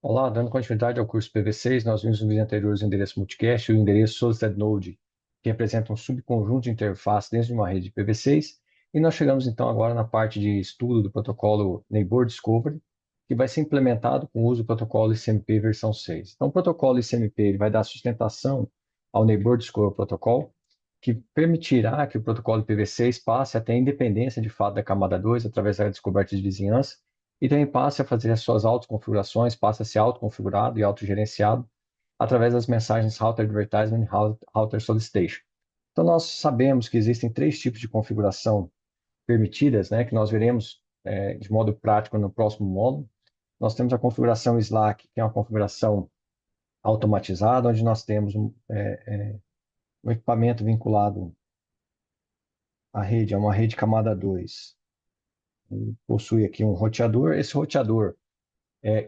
Olá, dando continuidade ao curso PV6, nós vimos nos vídeos anteriores o endereço multicast e o endereço solicited node, que representa um subconjunto de interface dentro de uma rede de PV6, e nós chegamos então agora na parte de estudo do protocolo Neighbor Discovery, que vai ser implementado com o uso do protocolo ICMP versão 6. Então, o protocolo ICMP ele vai dar sustentação ao Neighbor Discovery Protocol, que permitirá que o protocolo IPv6 passe a ter independência de fato da camada 2 através da descoberta de vizinhança, e também passe a fazer as suas autoconfigurações, passe a ser autoconfigurado e autogerenciado através das mensagens Router Advertisement e Router Solicitation. Então, nós sabemos que existem três tipos de configuração permitidas, né, que nós veremos de modo prático no próximo módulo. Nós temos a configuração Slack, que é uma configuração automatizada, onde nós temos um equipamento vinculado à rede, a uma rede camada 2. Possui aqui um roteador. Esse roteador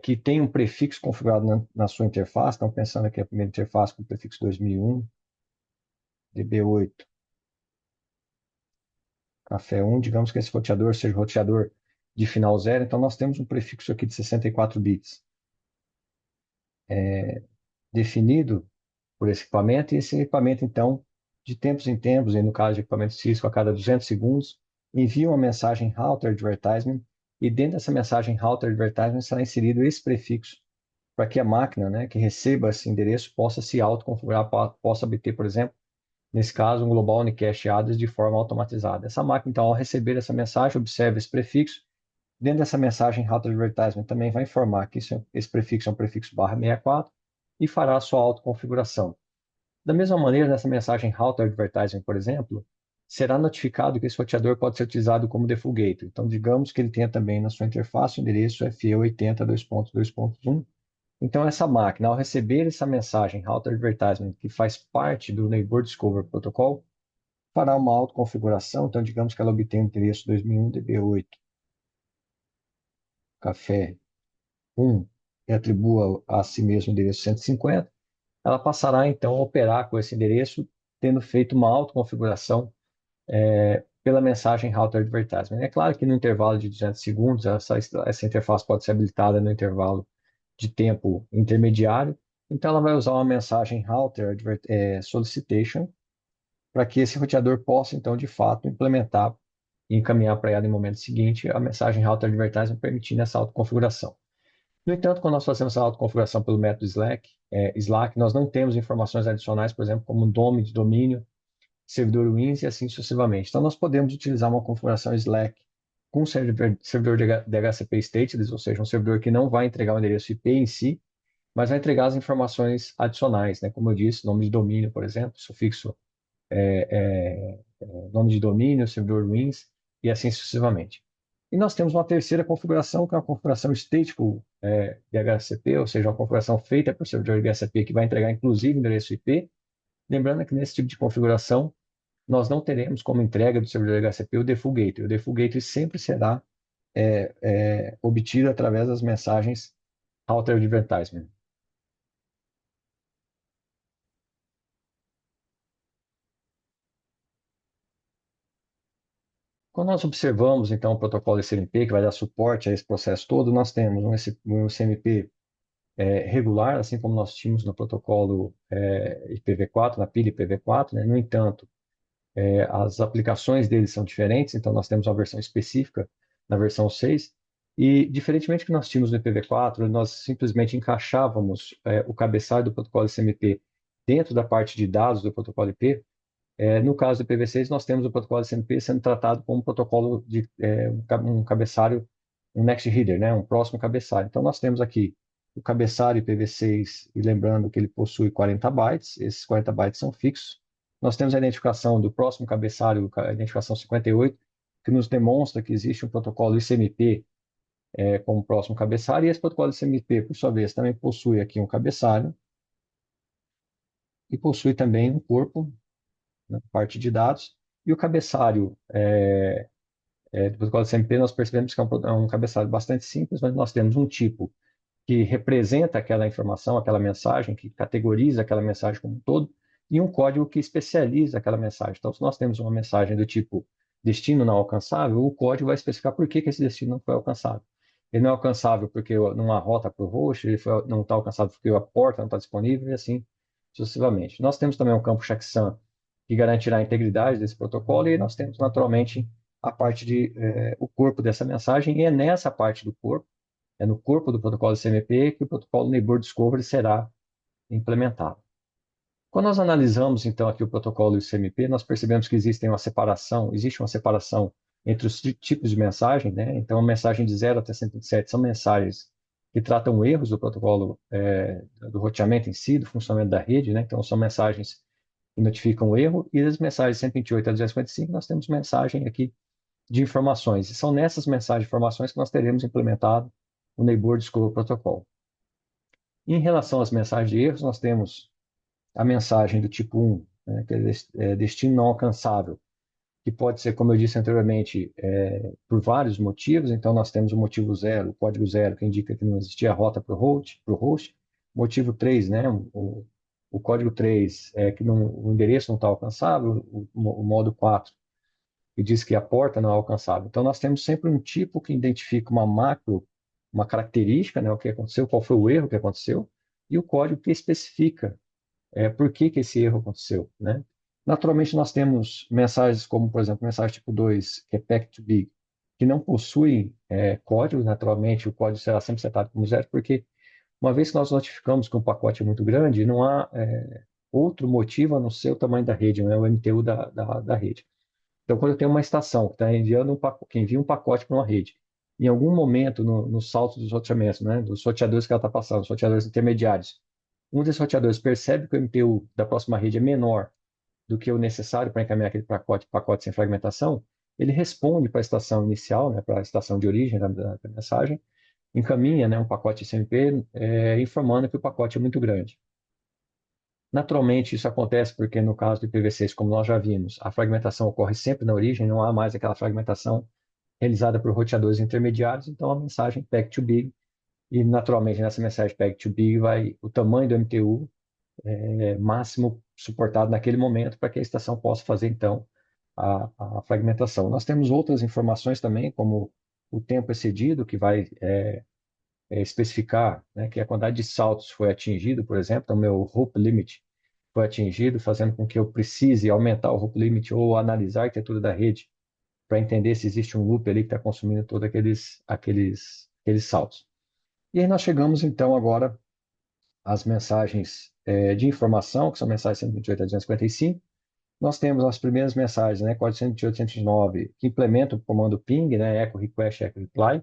que tem um prefixo configurado na sua interface. Estão pensando aqui a primeira interface com o prefixo 2001, DB8, café 1. Digamos que esse roteador seja o roteador de final 0. Então, nós temos um prefixo aqui de 64 bits definido por esse equipamento. E esse equipamento, então, de tempos em tempos, e no caso de equipamento Cisco, a cada 200 segundos, envia uma mensagem Router Advertisement. E dentro dessa mensagem Router Advertisement será inserido esse prefixo para que a máquina, né, que receba esse endereço possa se autoconfigurar, possa obter, por exemplo, nesse caso, um Global Unicast Address de forma automatizada. Essa máquina, então, ao receber essa mensagem, observa esse prefixo. Dentro dessa mensagem, Router Advertisement também vai informar que esse prefixo é um prefixo /64 e fará a sua autoconfiguração. Da mesma maneira, nessa mensagem Router Advertisement, por exemplo, será notificado que esse roteador pode ser utilizado como default gateway. Então, digamos que ele tenha também na sua interface o endereço FE80.2.2.1. Então, essa máquina, ao receber essa mensagem Router Advertisement, que faz parte do Neighbor Discovery Protocol, fará uma autoconfiguração. Então, digamos que ela obtém o endereço 2001 DB8, café 1, e atribua a si mesmo o endereço 150. Ela passará, então, a operar com esse endereço, tendo feito uma autoconfiguração pela mensagem Router Advertisement. É claro que no intervalo de 200 segundos, essa interface pode ser habilitada no intervalo de tempo intermediário. Então, ela vai usar uma mensagem Router Solicitation para que esse roteador possa, então, de fato, implementar e encaminhar para ela no momento seguinte a mensagem Router Advertisement, permitindo essa autoconfiguração. No entanto, quando nós fazemos essa autoconfiguração pelo método Slack, nós não temos informações adicionais, por exemplo, como nome de domínio, servidor Wins e assim sucessivamente. Então, nós podemos utilizar uma configuração Slack com servidor de DHCP stateless, ou seja, um servidor que não vai entregar o endereço IP em si, mas vai entregar as informações adicionais, né? Como eu disse, nome de domínio, por exemplo, sufixo nome de domínio, servidor Wins e assim sucessivamente. E nós temos uma terceira configuração, que é uma configuração stateful DHCP, ou seja, uma configuração feita por servidor DHCP que vai entregar inclusive o endereço IP. Lembrando que nesse tipo de configuração, nós não teremos como entrega do servidor DHCP o default gateway. O default gateway sempre será obtido através das mensagens Router Advertisement. Quando nós observamos, então, o protocolo SMP, que vai dar suporte a esse processo todo, nós temos um SMP regular, assim como nós tínhamos no protocolo IPv4, na pilha IPv4, né? No entanto, as aplicações deles são diferentes, então nós temos uma versão específica na versão 6, e diferentemente do que nós tínhamos no IPv4, nós simplesmente encaixávamos o cabeçalho do protocolo SMP dentro da parte de dados do protocolo IP. No caso do IPv6, nós temos o protocolo SMP sendo tratado como um protocolo de um cabeçalho, um next header, né? Um próximo cabeçalho. Então, nós temos aqui o cabeçalho IPv6, e lembrando que ele possui 40 bytes, esses 40 bytes são fixos. Nós temos a identificação do próximo cabeçalho, a identificação 58, que nos demonstra que existe um protocolo ICMP como próximo cabeçalho, e esse protocolo ICMP, por sua vez, também possui aqui um cabeçalho, e possui também um corpo na parte de dados, e o cabeçalho do protocolo SMP, nós percebemos que é um cabeçalho bastante simples, mas nós temos um tipo que representa aquela informação, aquela mensagem, que categoriza aquela mensagem como um todo, e um código que especializa aquela mensagem. Então, se nós temos uma mensagem do tipo destino não alcançável, o código vai especificar por que esse destino não foi alcançado. ele não é alcançável porque não há rota para o host, não está alcançável porque a porta não está disponível e assim sucessivamente. Nós temos também um campo checksum que garantirá a integridade desse protocolo e nós temos naturalmente a parte o corpo dessa mensagem e é nessa parte do corpo, é no corpo do protocolo CMP que o protocolo Neighbor Discovery será implementado. Quando nós analisamos, então, aqui o protocolo e o CMP, nós percebemos que existe uma separação entre os tipos de mensagem, né? Então, a mensagem de 0 até 127 são mensagens que tratam erros do protocolo, do roteamento em si, do funcionamento da rede, né? Então, são mensagens que notificam o erro, e as mensagens 128 a 255, nós temos mensagem aqui de informações. E são nessas mensagens de informações que nós teremos implementado o Neighbor Discovery Protocol. Em relação às mensagens de erros, nós temos a mensagem do tipo 1, né, que é destino não alcançável, que pode ser, como eu disse anteriormente, por vários motivos. Então, nós temos o motivo 0, o código 0, que indica que não existia rota para o host. Motivo 3, né, o código 3 é que o endereço não está alcançável. O modo 4, que diz que a porta não é alcançável. Então, nós temos sempre um tipo que identifica uma macro, uma característica, né, o que aconteceu, qual foi o erro que aconteceu, e o código que especifica por que que esse erro aconteceu, né? Naturalmente, nós temos mensagens como, por exemplo, mensagem tipo 2, que é packet to big, que não possui código. Naturalmente, o código será sempre setado como zero, porque uma vez que nós notificamos que um pacote é muito grande, não há outro motivo a não ser o tamanho da rede, né? O MTU da rede. Então, quando eu tenho uma estação que está enviando que envia um pacote para uma rede, em algum momento no salto dos roteamentos, né, dos roteadores que ela está passando, os roteadores intermediários, um desses roteadores percebe que o MTU da próxima rede é menor do que o necessário para encaminhar aquele pacote sem fragmentação, ele responde para a estação inicial, né, para a estação de origem da mensagem, encaminha, né, um pacote SMP informando que o pacote é muito grande. Naturalmente, isso acontece porque, no caso do IPv6, como nós já vimos, a fragmentação ocorre sempre na origem, não há mais aquela fragmentação realizada por roteadores intermediários. Então, a mensagem packet to big, e naturalmente nessa mensagem packet to big o tamanho do MTU máximo suportado naquele momento para que a estação possa fazer, então, a fragmentação. Nós temos outras informações também, como o tempo excedido, que vai especificar, né, que a quantidade de saltos foi atingido, por exemplo. Então, meu hoop limit foi atingido, fazendo com que eu precise aumentar o hoop limit ou analisar a arquitetura da rede para entender se existe um loop ali que está consumindo todos aqueles saltos. E aí nós chegamos, então, agora às mensagens de informação, que são mensagens 128 a 255. Nós temos as primeiras mensagens, né, 428, 109, que implementam o comando ping, né, echo request, echo reply.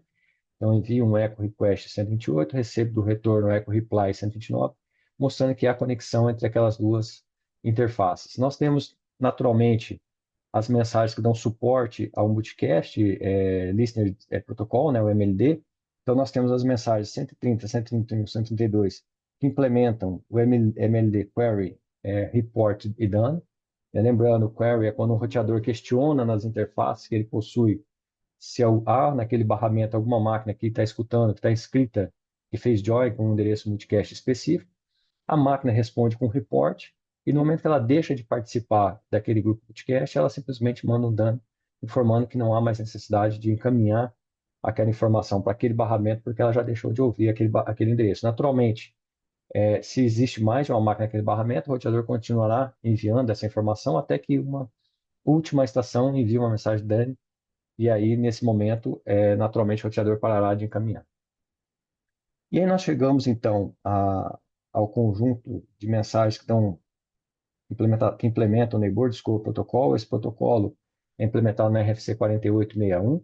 Então, envio um echo request 128, recebo do retorno echo reply 129, mostrando que há conexão entre aquelas duas interfaces. Nós temos, naturalmente, as mensagens que dão suporte ao multicast, Listener Protocol, né, o MLD. Então, nós temos as mensagens 130, 131, 132, que implementam o MLD Query, Report e Done. Lembrando, o query é quando o roteador questiona nas interfaces que ele possui se há naquele barramento alguma máquina que está escutando, que está inscrita, que fez join com um endereço multicast específico. A máquina responde com report, e no momento que ela deixa de participar daquele grupo podcast, ela simplesmente manda um dano informando que não há mais necessidade de encaminhar aquela informação para aquele barramento, porque ela já deixou de ouvir aquele endereço. Naturalmente, se existe mais de uma máquina naquele barramento, o roteador continuará enviando essa informação até que uma última estação envie uma mensagem dano, e aí, nesse momento, naturalmente, o roteador parará de encaminhar. E aí nós chegamos, então, ao conjunto de mensagens que implementam o Neighbor Discovery Protocol. Esse protocolo é implementado na RFC 4861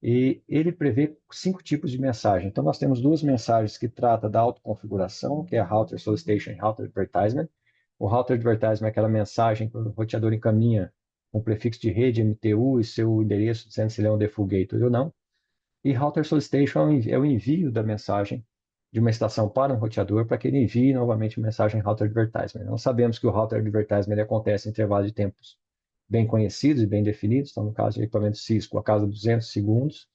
e ele prevê 5 tipos de mensagem. Então, nós temos duas mensagens que tratam da autoconfiguração, que é a Router Solicitation e Router Advertisement. O Router Advertisement é aquela mensagem que o roteador encaminha com prefixo de rede, MTU e seu endereço, dizendo se ele é um default gateway ou não. E Router Solicitation é o envio da mensagem de uma estação para um roteador para que ele envie novamente uma mensagem Router Advertisement. Nós sabemos que o Router Advertisement acontece em intervalos de tempos bem conhecidos e bem definidos. Então, no caso de equipamento Cisco, a cada 200 segundos.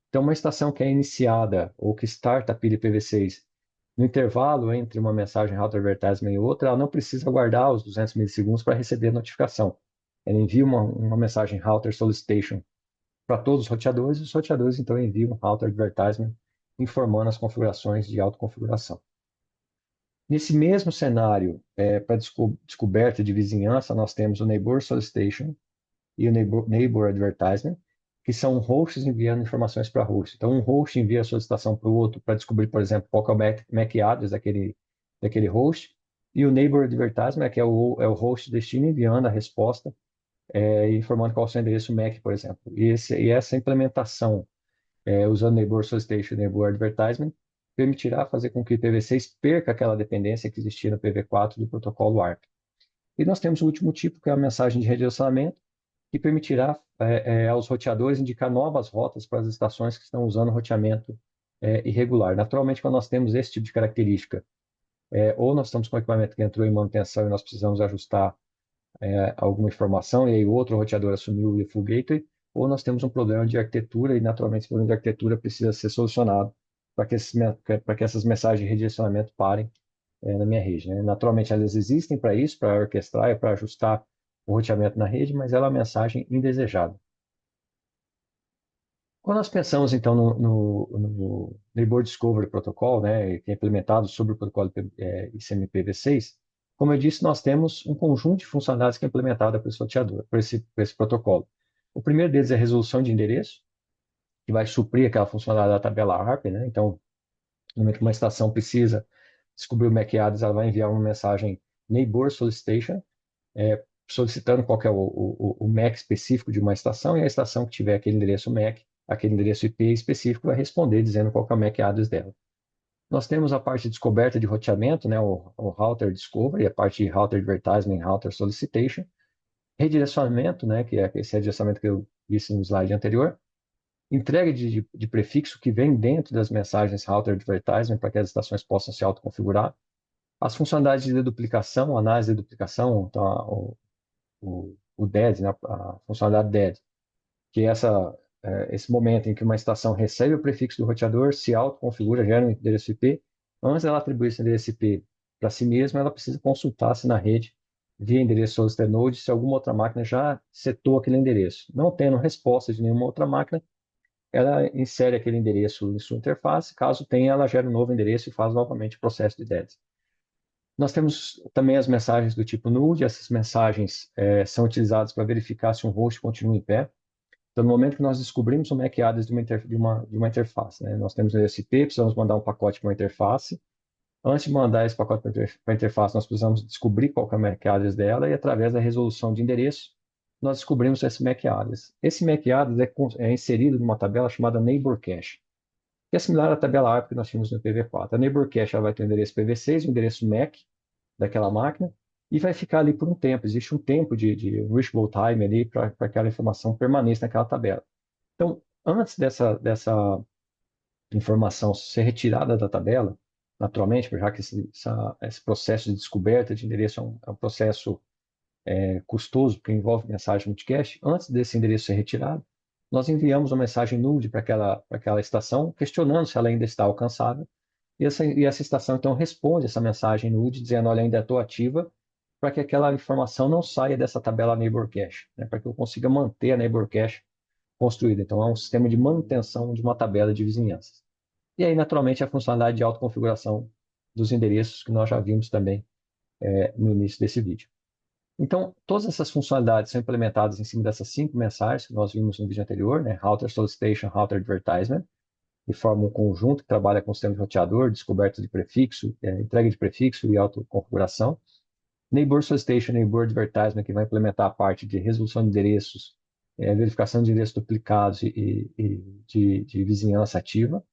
Então, uma estação que é iniciada ou que starta a pilha IPv6 no intervalo entre uma mensagem Router Advertisement e outra, ela não precisa aguardar os 200 milissegundos para receber a notificação. Ela envia uma mensagem Router Solicitation para todos os roteadores então enviam um router advertisement informando as configurações de autoconfiguração. Nesse mesmo cenário, para descoberta de vizinhança, nós temos o Neighbor Solicitation e o Neighbor Advertisement, que são hosts enviando informações para host. Então, um host envia a solicitação para o outro para descobrir, por exemplo, qual que é o MAC address daquele host, e o Neighbor Advertisement, que é o host destino enviando a resposta, informando qual é o seu endereço MAC, por exemplo. E essa implementação, usando Neighbor Solicitation e Neighbor Advertisement, permitirá fazer com que o IPv6 perca aquela dependência que existia no IPv4 do protocolo ARP. E nós temos o último tipo, que é a mensagem de redirecionamento, que permitirá aos roteadores indicar novas rotas para as estações que estão usando roteamento irregular. Naturalmente, quando nós temos esse tipo de característica, ou nós estamos com o equipamento que entrou em manutenção e nós precisamos ajustar alguma informação, e aí o outro roteador assumiu o full gateway, ou nós temos um problema de arquitetura, e naturalmente esse problema de arquitetura precisa ser solucionado para que essas mensagens de redirecionamento parem na minha rede, né? Naturalmente, elas existem para isso, para orquestrar e para ajustar o roteamento na rede, mas ela é uma mensagem indesejada. Quando nós pensamos, então, no Neighbor Discovery Protocol, né, que é implementado sobre o protocolo ICMPv6, como eu disse, nós temos um conjunto de funcionalidades que é implementada por esse roteador, por esse protocolo. O primeiro deles é a resolução de endereço, que vai suprir aquela funcionalidade da tabela ARP, né? Então, no momento que uma estação precisa descobrir o MAC address, ela vai enviar uma mensagem Neighbor Solicitation, solicitando qual é o MAC específico de uma estação, e a estação que tiver aquele endereço MAC, aquele endereço IP específico, vai responder dizendo qual é o MAC address dela. Nós temos a parte de descoberta de roteamento, né, o Router Discovery, a parte de Router Advertisement, Router Solicitation, redirecionamento, né, que é esse redirecionamento que eu disse no slide anterior, entrega de prefixo que vem dentro das mensagens Router Advertisement para que as estações possam se autoconfigurar, as funcionalidades de deduplicação, análise de deduplicação, então, o DED, né, a funcionalidade DED, que é esse momento em que uma estação recebe o prefixo do roteador, se autoconfigura, gera um endereço IP. Antes dela atribuir esse endereço IP para si mesma, ela precisa consultar se na rede, via endereço solicitor node, se alguma outra máquina já setou aquele endereço. Não tendo resposta de nenhuma outra máquina, ela insere aquele endereço em sua interface. Caso tenha, ela gera um novo endereço e faz novamente o processo de DED. Nós temos também as mensagens do tipo nude. Essas mensagens são utilizadas para verificar se um host continua em pé. Então, no momento que nós descobrimos o MAC address de uma interface, né, nós temos o SP, precisamos mandar um pacote para uma interface. Antes de mandar esse pacote para a interface, nós precisamos descobrir qual é o MAC address dela, e através da resolução de endereço, nós descobrimos esse MAC address. Esse MAC address é inserido numa tabela chamada Neighbor Cache, que é similar à tabela ARP que nós tínhamos no IPv4. A Neighbor Cache ela vai ter o endereço IPv6, o endereço MAC daquela máquina, e vai ficar ali por um tempo. Existe um tempo de reachable time ali para aquela informação permaneça naquela tabela. Então, antes dessa informação ser retirada da tabela, naturalmente, já que esse processo de descoberta de endereço é um processo custoso, porque envolve mensagem multicast, antes desse endereço ser retirado, nós enviamos uma mensagem nude para aquela estação, questionando se ela ainda está alcançável, e essa estação, então, responde essa mensagem nude, dizendo, olha, ainda estou ativa, para que aquela informação não saia dessa tabela Neighbor Cache, né, para que eu consiga manter a Neighbor Cache construída. Então, é um sistema de manutenção de uma tabela de vizinhanças. E aí, naturalmente, a funcionalidade de autoconfiguração dos endereços, que nós já vimos também no início desse vídeo. Então, todas essas funcionalidades são implementadas em cima dessas 5 mensagens que nós vimos no vídeo anterior, né? Router Solicitation, Router Advertisement, que formam um conjunto que trabalha com o sistema de roteador, descoberta de prefixo, entrega de prefixo e autoconfiguração. Neighbor Solicitation, Neighbor Advertisement, que vai implementar a parte de resolução de endereços, verificação de endereços duplicados e de vizinhança ativa.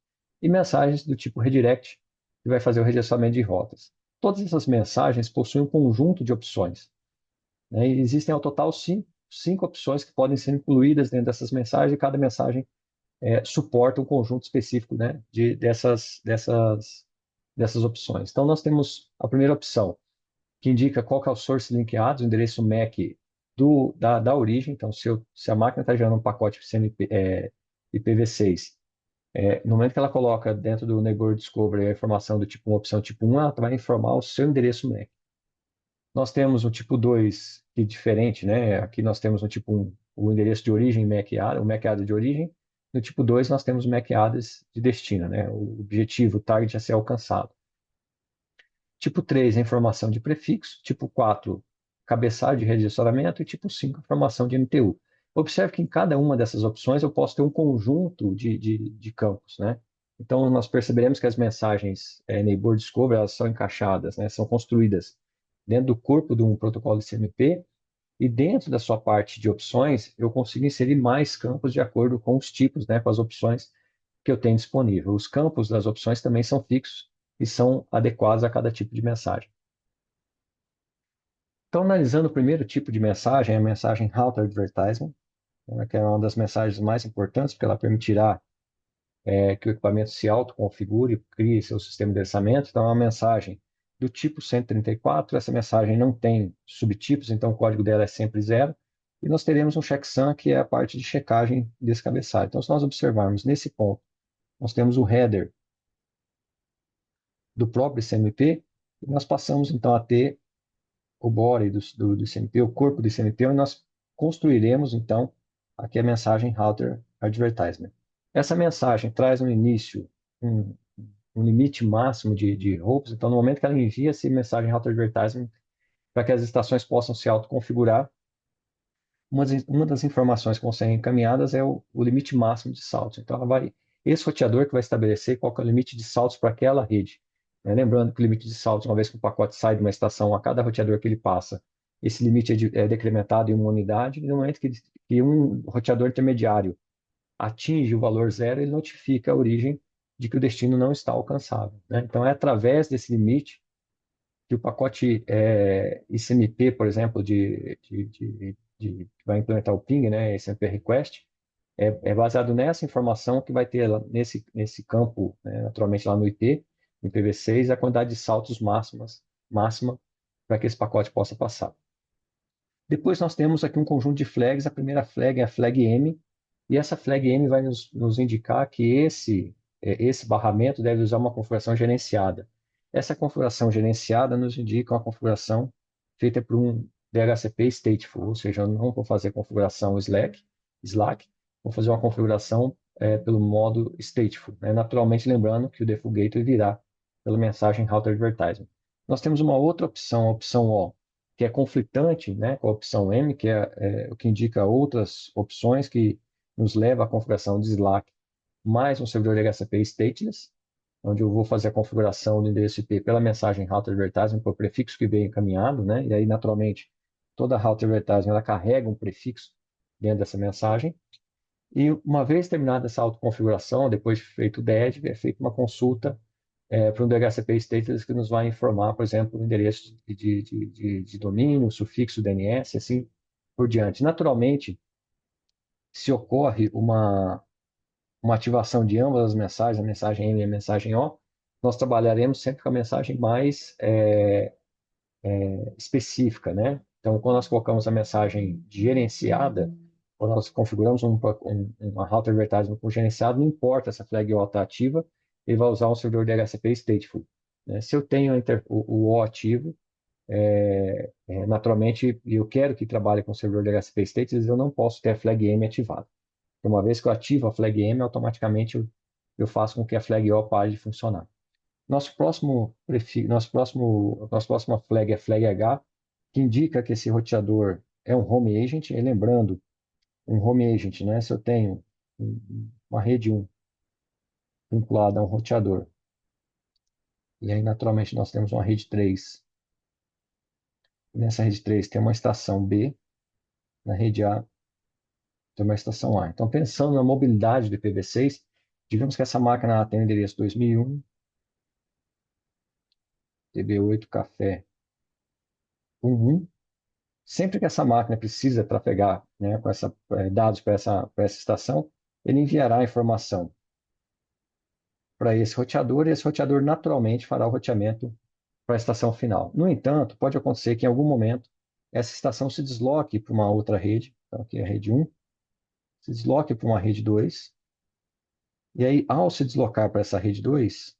E mensagens do tipo redirect, que vai fazer o redirecionamento de rotas. Todas essas mensagens possuem um conjunto de opções, né? E existem ao total 5 opções que podem ser incluídas dentro dessas mensagens, e cada mensagem suporta um conjunto específico, né, dessas opções. Então, nós temos a primeira opção, que indica qual que é o source link address, o endereço MAC da origem. Então, se a máquina está gerando um pacote IPv6, no momento que ela coloca dentro do Neighbor Discovery a informação do tipo 1, opção tipo 1, ela vai informar o seu endereço MAC. Nós temos o tipo 2, que é diferente, né? Aqui nós temos o tipo 1, o endereço de origem MAC ADRESS, o MAC ADRESS de origem. No tipo 2, nós temos o MAC ADRESS de destino, né? O objetivo, o target a ser alcançado. Tipo 3, a informação de prefixo. Tipo 4, cabeçalho de rede de redirecionamento. E tipo 5, informação de MTU. Observe que em cada uma dessas opções eu posso ter um conjunto de campos, né? Então, nós perceberemos que as mensagens Neighbor Discover, elas são encaixadas, né? São construídas dentro do corpo de um protocolo ICMP, e dentro da sua parte de opções, eu consigo inserir mais campos de acordo com os tipos, né? Com as opções que eu tenho disponível. Os campos das opções também são fixos e são adequados a cada tipo de mensagem. Então, analisando o primeiro tipo de mensagem, a mensagem Router Advertisement, né, que é uma das mensagens mais importantes, porque ela permitirá que o equipamento se autoconfigure, crie seu sistema de endereçamento. Então, é uma mensagem do tipo 134. Essa mensagem não tem subtipos, então o código dela é sempre zero. E nós teremos um checksum, que é a parte de checagem desse cabeçalho. Então, se nós observarmos nesse ponto, nós temos o header do próprio ICMP, e nós passamos então a ter o body do ICMP, o corpo do ICMP, onde nós construiremos então aqui a mensagem Router Advertisement. Essa mensagem traz no início um, um limite máximo de roupas, então no momento que ela envia essa mensagem Router Advertisement, para que as estações possam se autoconfigurar, uma das informações que vão ser encaminhadas é o limite máximo de saltos. Então, esse roteador que vai estabelecer qual é o limite de saltos para aquela rede. Né? Lembrando que o limite de saltos, uma vez que o pacote sai de uma estação, a cada roteador que ele passa, esse limite é decrementado em uma unidade, e no momento que um roteador intermediário atinge o valor zero, ele notifica a origem de que o destino não está alcançável. Né? Então, é através desse limite que o pacote ICMP, por exemplo, que vai implementar o ping, né, ICMP request, é baseado nessa informação que vai ter nesse campo, né, naturalmente lá no IP, no IPv6, a quantidade de saltos máxima para que esse pacote possa passar. Depois nós temos aqui um conjunto de flags. A primeira flag é a flag M, e essa flag M vai nos indicar que esse barramento deve usar uma configuração gerenciada. Essa configuração gerenciada nos indica uma configuração feita por um DHCP stateful, ou seja, eu não vou fazer configuração Slack, vou fazer uma configuração pelo modo stateful, né? Naturalmente, lembrando que o default gateway virá pela mensagem router advertisement. Nós temos uma outra opção, a opção O, que é conflitante, né, com a opção M, que é o que indica outras opções que nos leva à configuração de Slack mais um servidor de HCP stateless, onde eu vou fazer a configuração do endereço IP pela mensagem router advertisement, por prefixo que veio encaminhado, né? E aí, naturalmente, toda router advertisement ela carrega um prefixo dentro dessa mensagem. E uma vez terminada essa autoconfiguração, depois de feito o DED, é feita uma consulta para um DHCP stateless que nos vai informar, por exemplo, o endereço de domínio, sufixo DNS, assim por diante. Naturalmente, se ocorre uma ativação de ambas as mensagens, a mensagem M e a mensagem O, nós trabalharemos sempre com a mensagem mais específica, né? Então, quando nós colocamos a mensagem gerenciada, quando nós configuramos uma router advertisement com gerenciado, não importa se a flag O está ativa, ele vai usar um servidor DHCP stateful. Né? Se eu tenho o O ativo, naturalmente, e eu quero que trabalhe com o servidor DHCP stateless, eu não posso ter a flag M ativada. Uma vez que eu ativo a flag M, automaticamente eu faço com que a flag O pare de funcionar. Nossa próxima flag é flag H, que indica que esse roteador é um home agent. E lembrando, um home agent, né? Se eu tenho uma rede 1 vinculada a um roteador, e aí naturalmente nós temos uma rede 3. E nessa rede 3 tem uma estação B, na rede A tem uma estação A. Então, pensando na mobilidade do IPv6, digamos que essa máquina ela tem o endereço 2001, TB8 Café 11. Sempre que essa máquina precisa trafegar, né, com dados para essa estação, ele enviará a informação para esse roteador, e esse roteador naturalmente fará o roteamento para a estação final. No entanto, pode acontecer que em algum momento essa estação se desloque para uma outra rede, então aqui é a rede 1, se desloque para uma rede 2, e aí ao se deslocar para essa rede 2,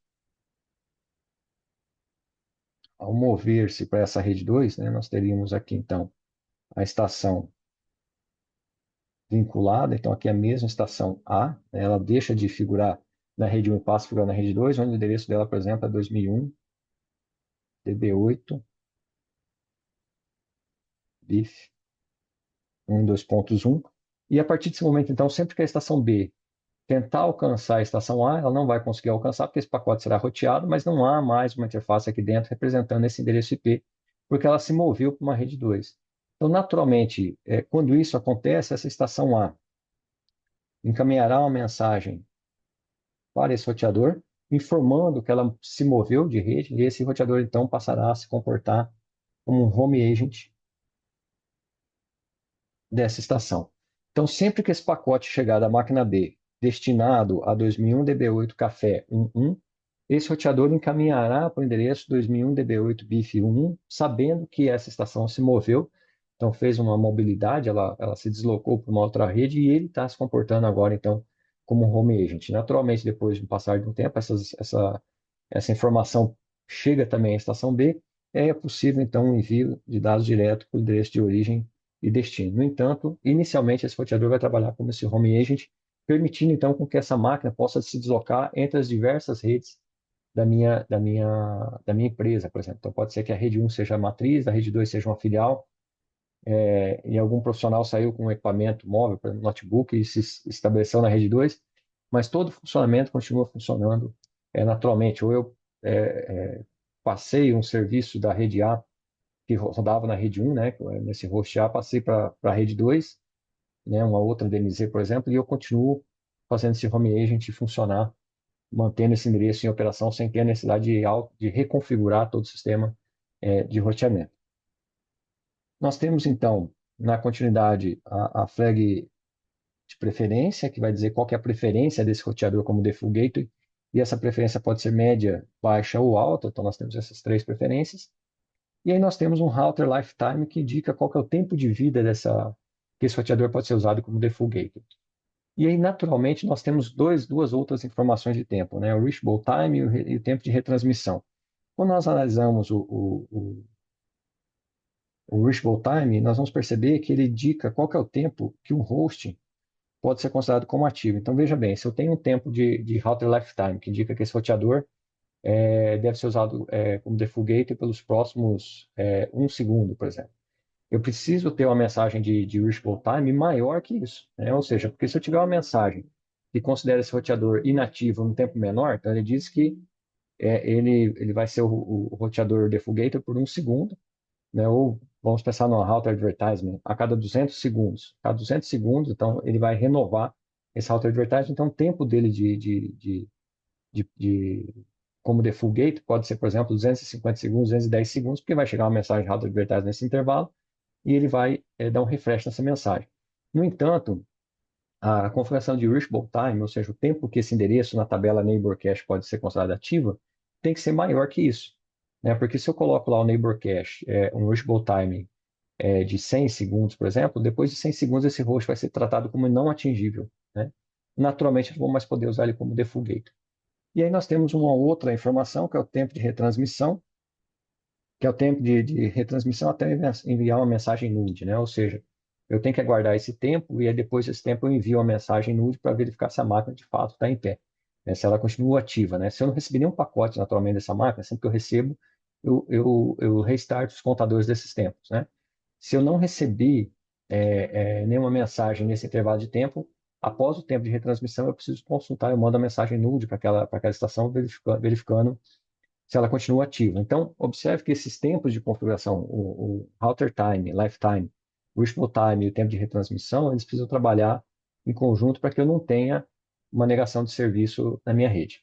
ao mover-se para essa rede 2, né, nós teríamos aqui então a estação vinculada, então aqui é a mesma estação A, né, ela deixa de figurar na rede 1 e passa a figurar na rede 2, onde o endereço dela, por exemplo, é 2001 DB8 BIF 1.2.1. E a partir desse momento, então, sempre que a estação B tentar alcançar a estação A, ela não vai conseguir alcançar, porque esse pacote será roteado, mas não há mais uma interface aqui dentro representando esse endereço IP, porque ela se moveu para uma rede 2. Então, naturalmente, quando isso acontece, essa estação A encaminhará uma mensagem para esse roteador, informando que ela se moveu de rede, e esse roteador, então, passará a se comportar como um home agent dessa estação. Então, sempre que esse pacote chegar da máquina B, destinado a 2001 DB8 Café 11, esse roteador encaminhará para o endereço 2001 DB8 BIF 11, sabendo que essa estação se moveu, então fez uma mobilidade, ela se deslocou para uma outra rede e ele está se comportando agora, então, como um home agent. Naturalmente, depois de um passar de um tempo, essa informação chega também à estação B, é possível, então, um envio de dados direto para o endereço de origem e destino. No entanto, inicialmente esse roteador vai trabalhar como esse home agent, permitindo então com que essa máquina possa se deslocar entre as diversas redes da minha empresa, por exemplo. Então pode ser que a rede 1 seja a matriz, a rede 2 seja uma filial, e algum profissional saiu com um equipamento móvel, por exemplo, notebook, e se estabeleceu na rede 2, mas todo o funcionamento continua funcionando naturalmente. Ou eu passei um serviço da rede A que rodava na rede 1, né, nesse host A, passei para a rede 2, né, uma outra DMZ, por exemplo, e eu continuo fazendo esse home agent funcionar, mantendo esse endereço em operação sem ter a necessidade de reconfigurar todo o sistema de roteamento. Nós temos, então, na continuidade, a flag de preferência, que vai dizer qual que é a preferência desse roteador como default gateway, e essa preferência pode ser média, baixa ou alta, então nós temos essas três preferências. E aí nós temos um router lifetime que indica qual que é o tempo de vida que esse roteador pode ser usado como default gateway. E aí, naturalmente, nós temos duas outras informações de tempo, né? O reachable time e o tempo de retransmissão. Quando nós analisamos o reachable time, nós vamos perceber que ele indica qual que é o tempo que um host pode ser considerado como ativo. Então, veja bem, se eu tenho um tempo de router lifetime, que indica que esse roteador deve ser usado como default gateway pelos próximos 1 segundo, por exemplo. Eu preciso ter uma mensagem de reachable time maior que isso, né? Ou seja, porque se eu tiver uma mensagem que considera esse roteador inativo no tempo menor, então ele diz que ele vai ser o roteador default gateway por 1 segundo, né? Ou vamos pensar no router advertisement, a cada 200 segundos. A cada 200 segundos, então, ele vai renovar esse router advertisement. Então, o tempo dele como default gate pode ser, por exemplo, 250 segundos, 210 segundos, porque vai chegar uma mensagem de router advertisement nesse intervalo e ele vai dar um refresh nessa mensagem. No entanto, a configuração de reachable time, ou seja, o tempo que esse endereço na tabela neighbor cache pode ser considerado ativa, tem que ser maior que isso, né? Porque se eu coloco lá o neighbor cache, um reachable time de 100 segundos, por exemplo, depois de 100 segundos esse host vai ser tratado como não atingível, né? Naturalmente, eu não vou mais poder usar ele como default gate. E aí nós temos uma outra informação, que é o tempo de retransmissão, que é o tempo de retransmissão até enviar uma mensagem nude, né? Ou seja, eu tenho que aguardar esse tempo e aí depois desse tempo eu envio uma mensagem nude para verificar se a máquina de fato está em pé, né? Se ela continua ativa, né? Se eu não receber nenhum pacote naturalmente dessa máquina, sempre que eu recebo, eu restarto os contadores desses tempos, né? Se eu não recebi nenhuma mensagem nesse intervalo de tempo, após o tempo de retransmissão, eu preciso consultar, eu mando a mensagem nude para aquela estação verificando se ela continua ativa. Então, observe que esses tempos de configuração, o router time, lifetime, o wishful time e o tempo de retransmissão, eles precisam trabalhar em conjunto para que eu não tenha uma negação de serviço na minha rede.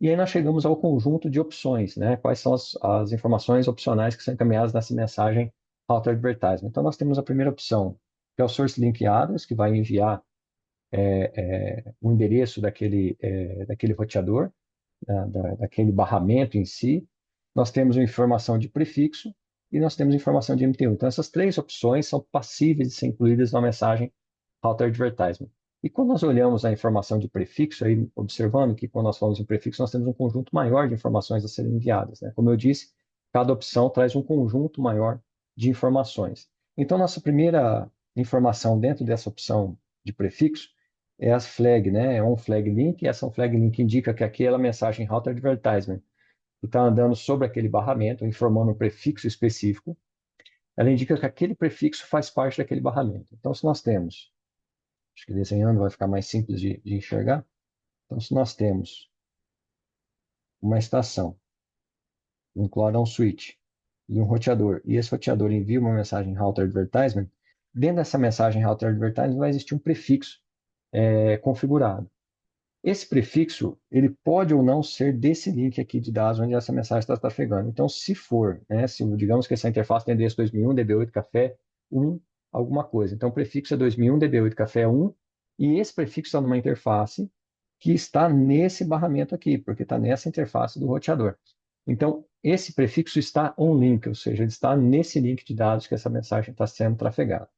E aí nós chegamos ao conjunto de opções, né? Quais são as informações opcionais que são encaminhadas nessa mensagem router advertisement. Então, nós temos a primeira opção, que é o source link address, que vai enviar o endereço daquele roteador, daquele barramento em si. Nós temos uma informação de prefixo e nós temos informação de MT1. Então, essas três opções são passíveis de ser incluídas na mensagem Router Advertisement. E quando nós olhamos a informação de prefixo, aí, observando que quando nós falamos em prefixo, nós temos um conjunto maior de informações a serem enviadas, né? Como eu disse, cada opção traz um conjunto maior de informações. Então, nossa primeira informação dentro dessa opção de prefixo é as flag, né? É um flag link, e essa on flag link indica que aquela mensagem Router Advertisement que está andando sobre aquele barramento, informando um prefixo específico, ela indica que aquele prefixo faz parte daquele barramento. Então, se nós temos, acho que desenhando vai ficar mais simples de enxergar. Então, se nós temos uma estação, um Cloud on Switch e um roteador, e esse roteador envia uma mensagem Router Advertisement, dentro dessa mensagem Router Advertisement vai existir um prefixo configurado. Esse prefixo, ele pode ou não ser desse link aqui de dados onde essa mensagem está trafegando. Então, se for, né, se digamos que essa interface tem endereço 2001, DB8 café 1, alguma coisa. Então, o prefixo é 2001, DB8 café 1, e esse prefixo está numa interface que está nesse barramento aqui, porque está nessa interface do roteador. Então, esse prefixo está on link, ou seja, ele está nesse link de dados que essa mensagem está sendo trafegada.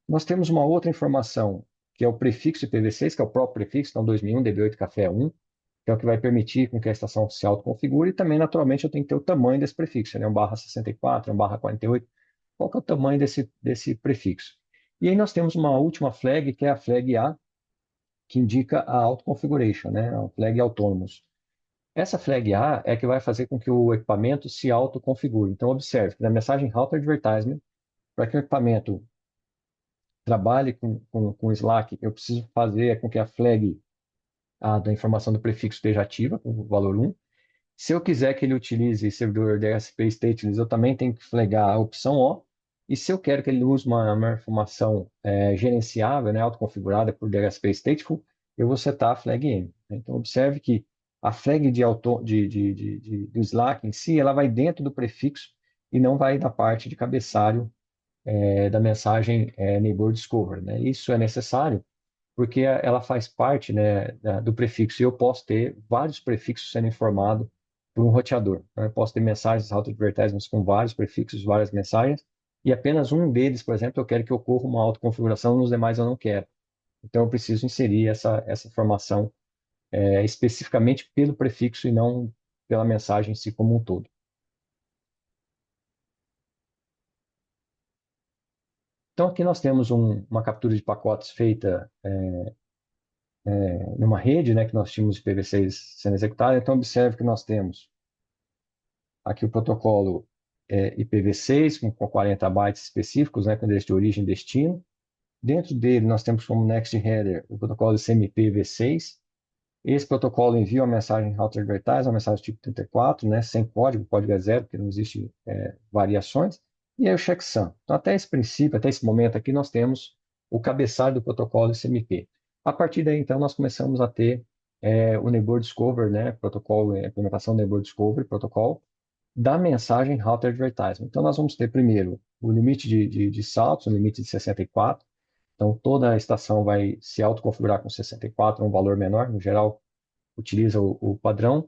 Nós temos uma outra informação, que é o prefixo IPv6, que é o próprio prefixo, então 2001 DB8 café 1, que é o que vai permitir com que a estação se autoconfigure, e também, naturalmente, eu tenho que ter o tamanho desse prefixo, né? Um barra 64, um barra 48, qual que é o tamanho desse prefixo. E aí nós temos uma última flag, que é a flag A, que indica a auto-configuration, né? A flag autônomos. Essa flag A é que vai fazer com que o equipamento se autoconfigure. Então, observe que na mensagem Router Advertisement, para que o equipamento trabalhe com Slack, eu preciso fazer com que a flag da informação do prefixo esteja ativa, com o valor 1. Se eu quiser que ele utilize servidor DHCP stateless, eu também tenho que flagar a opção O. E se eu quero que ele use uma informação gerenciável, né, autoconfigurada por DHCP stateful, eu vou setar a flag M. Então, observe que a flag do Slack em si, ela vai dentro do prefixo e não vai da parte de cabeçalho da mensagem Neighbor Discover, né? Isso é necessário porque ela faz parte, né, do prefixo, e eu posso ter vários prefixos sendo informados por um roteador. Então, eu posso ter mensagens auto-advertisements com vários prefixos, várias mensagens, e apenas um deles, por exemplo, eu quero que ocorra uma autoconfiguração, nos demais eu não quero. Então, eu preciso inserir essa informação especificamente pelo prefixo e não pela mensagem em si como um todo. Então, aqui nós temos uma captura de pacotes feita numa rede, né, que nós tínhamos IPv6 sendo executado. Então, observe que nós temos aqui o protocolo IPv6 com 40 bytes específicos, né, com endereço de origem e destino. Dentro dele, nós temos como next header o protocolo CMP-V6. Esse protocolo envia uma mensagem Router Advertise, uma mensagem tipo 34, né, sem código, código é zero, porque não existe variações. E aí o checksum. Então, até esse princípio, até esse momento aqui, nós temos o cabeçalho do protocolo CMP. A partir daí, então, nós começamos a ter o Neighbor Discover, né, protocolo, implementação do Neighbor Discover, protocolo, da mensagem Router Advertisement. Então, nós vamos ter primeiro o limite de saltos, o limite de 64. Então, toda a estação vai se autoconfigurar com 64, um valor menor, no geral, utiliza o padrão.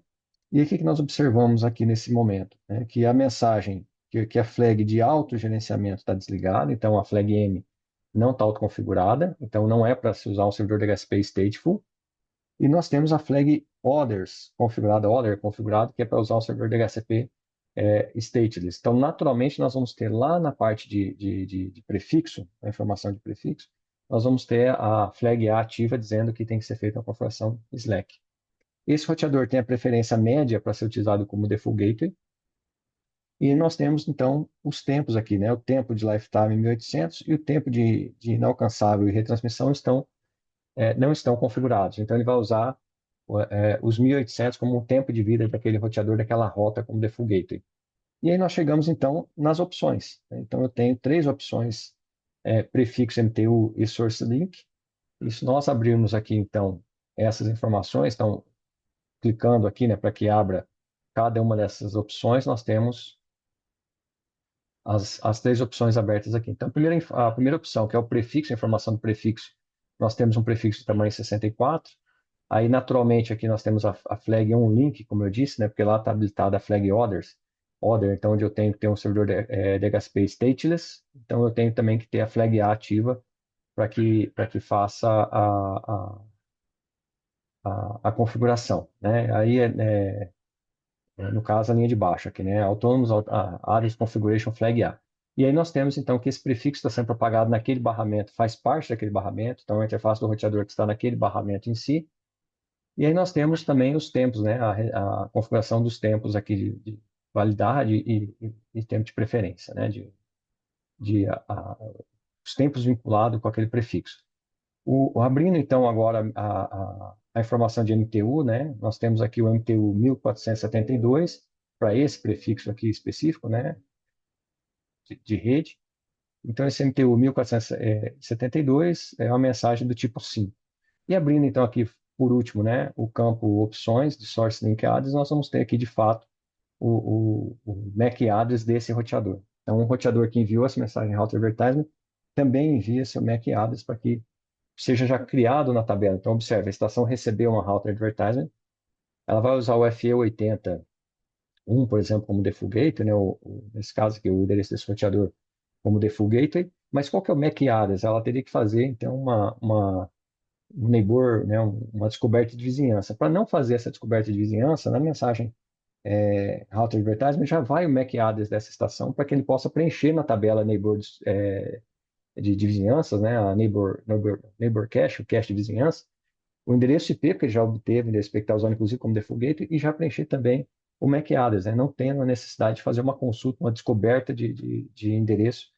E o que nós observamos aqui nesse momento? Né? Que a mensagem, que a flag de autogerenciamento está desligada, então a flag M não está autoconfigurada, então não é para se usar um servidor DHCP stateful. E nós temos a flag Others configurada, Other configurado, que é para usar o servidor DHCP stateless. Então, naturalmente, nós vamos ter lá na parte de prefixo, a informação de prefixo, nós vamos ter a flag A ativa dizendo que tem que ser feita uma configuração Slack. Esse roteador tem a preferência média para ser utilizado como default gateway. E nós temos, então, os tempos aqui, né? O tempo de lifetime 1800 e o tempo de inalcançável e retransmissão não estão configurados. Então, ele vai usar os 1800 como um tempo de vida daquele roteador, daquela rota como default gateway. E aí nós chegamos, então, nas opções. Então, eu tenho três opções, prefixo MTU e source link. E se nós abrirmos aqui, então, essas informações, então, clicando aqui, né, para que abra cada uma dessas opções, nós temos as três opções abertas aqui. Então, a primeira opção, que é o prefixo, a informação do prefixo, nós temos um prefixo de tamanho 64. Aí, naturalmente, aqui nós temos a flag onLink, como eu disse, né, porque lá está habilitada a flag Others. Other, então, onde eu tenho que ter um servidor DHCP stateless. Então, eu tenho também que ter a flag A ativa para que faça a configuração. Né? Aí, no caso, a linha de baixo aqui, né? Autonomous Address Configuration Flag A. E aí nós temos, então, que esse prefixo está sendo propagado naquele barramento, faz parte daquele barramento, então é a interface do roteador que está naquele barramento em si. E aí nós temos também os tempos, né? A configuração dos tempos aqui de validade e tempo de preferência, né? Os tempos vinculados com aquele prefixo. Abrindo, então, agora a informação de MTU, né? Nós temos aqui o MTU 1472, para esse prefixo aqui específico, né? De rede. Então, esse MTU 1472 é uma mensagem do tipo SYN. E abrindo, então, aqui, por último, né, o campo opções de Source Link Address, nós vamos ter aqui, de fato, o MAC address desse roteador. Então, um roteador que enviou essa mensagem Router Advertisement também envia seu MAC address para que seja já criado na tabela. Então, observe, a estação recebeu uma Router Advertisement, ela vai usar o FE81, por exemplo, como default gateway, né, nesse caso aqui, o endereço desse roteador como default gateway, mas qual que é o MAC address? Ela teria que fazer, então, um neighbor, né, uma descoberta de vizinhança. Para não fazer essa descoberta de vizinhança, na mensagem Router Advertisement já vai o MAC address dessa estação para que ele possa preencher na tabela neighbor de vizinhanças, né, a neighbor cache, o cache de vizinhança, o endereço IP, porque ele já obteve o endereço IP que está usando, inclusive, como default gateway, e já preencher também o MAC address, né, não tendo a necessidade de fazer uma consulta, uma descoberta de endereço,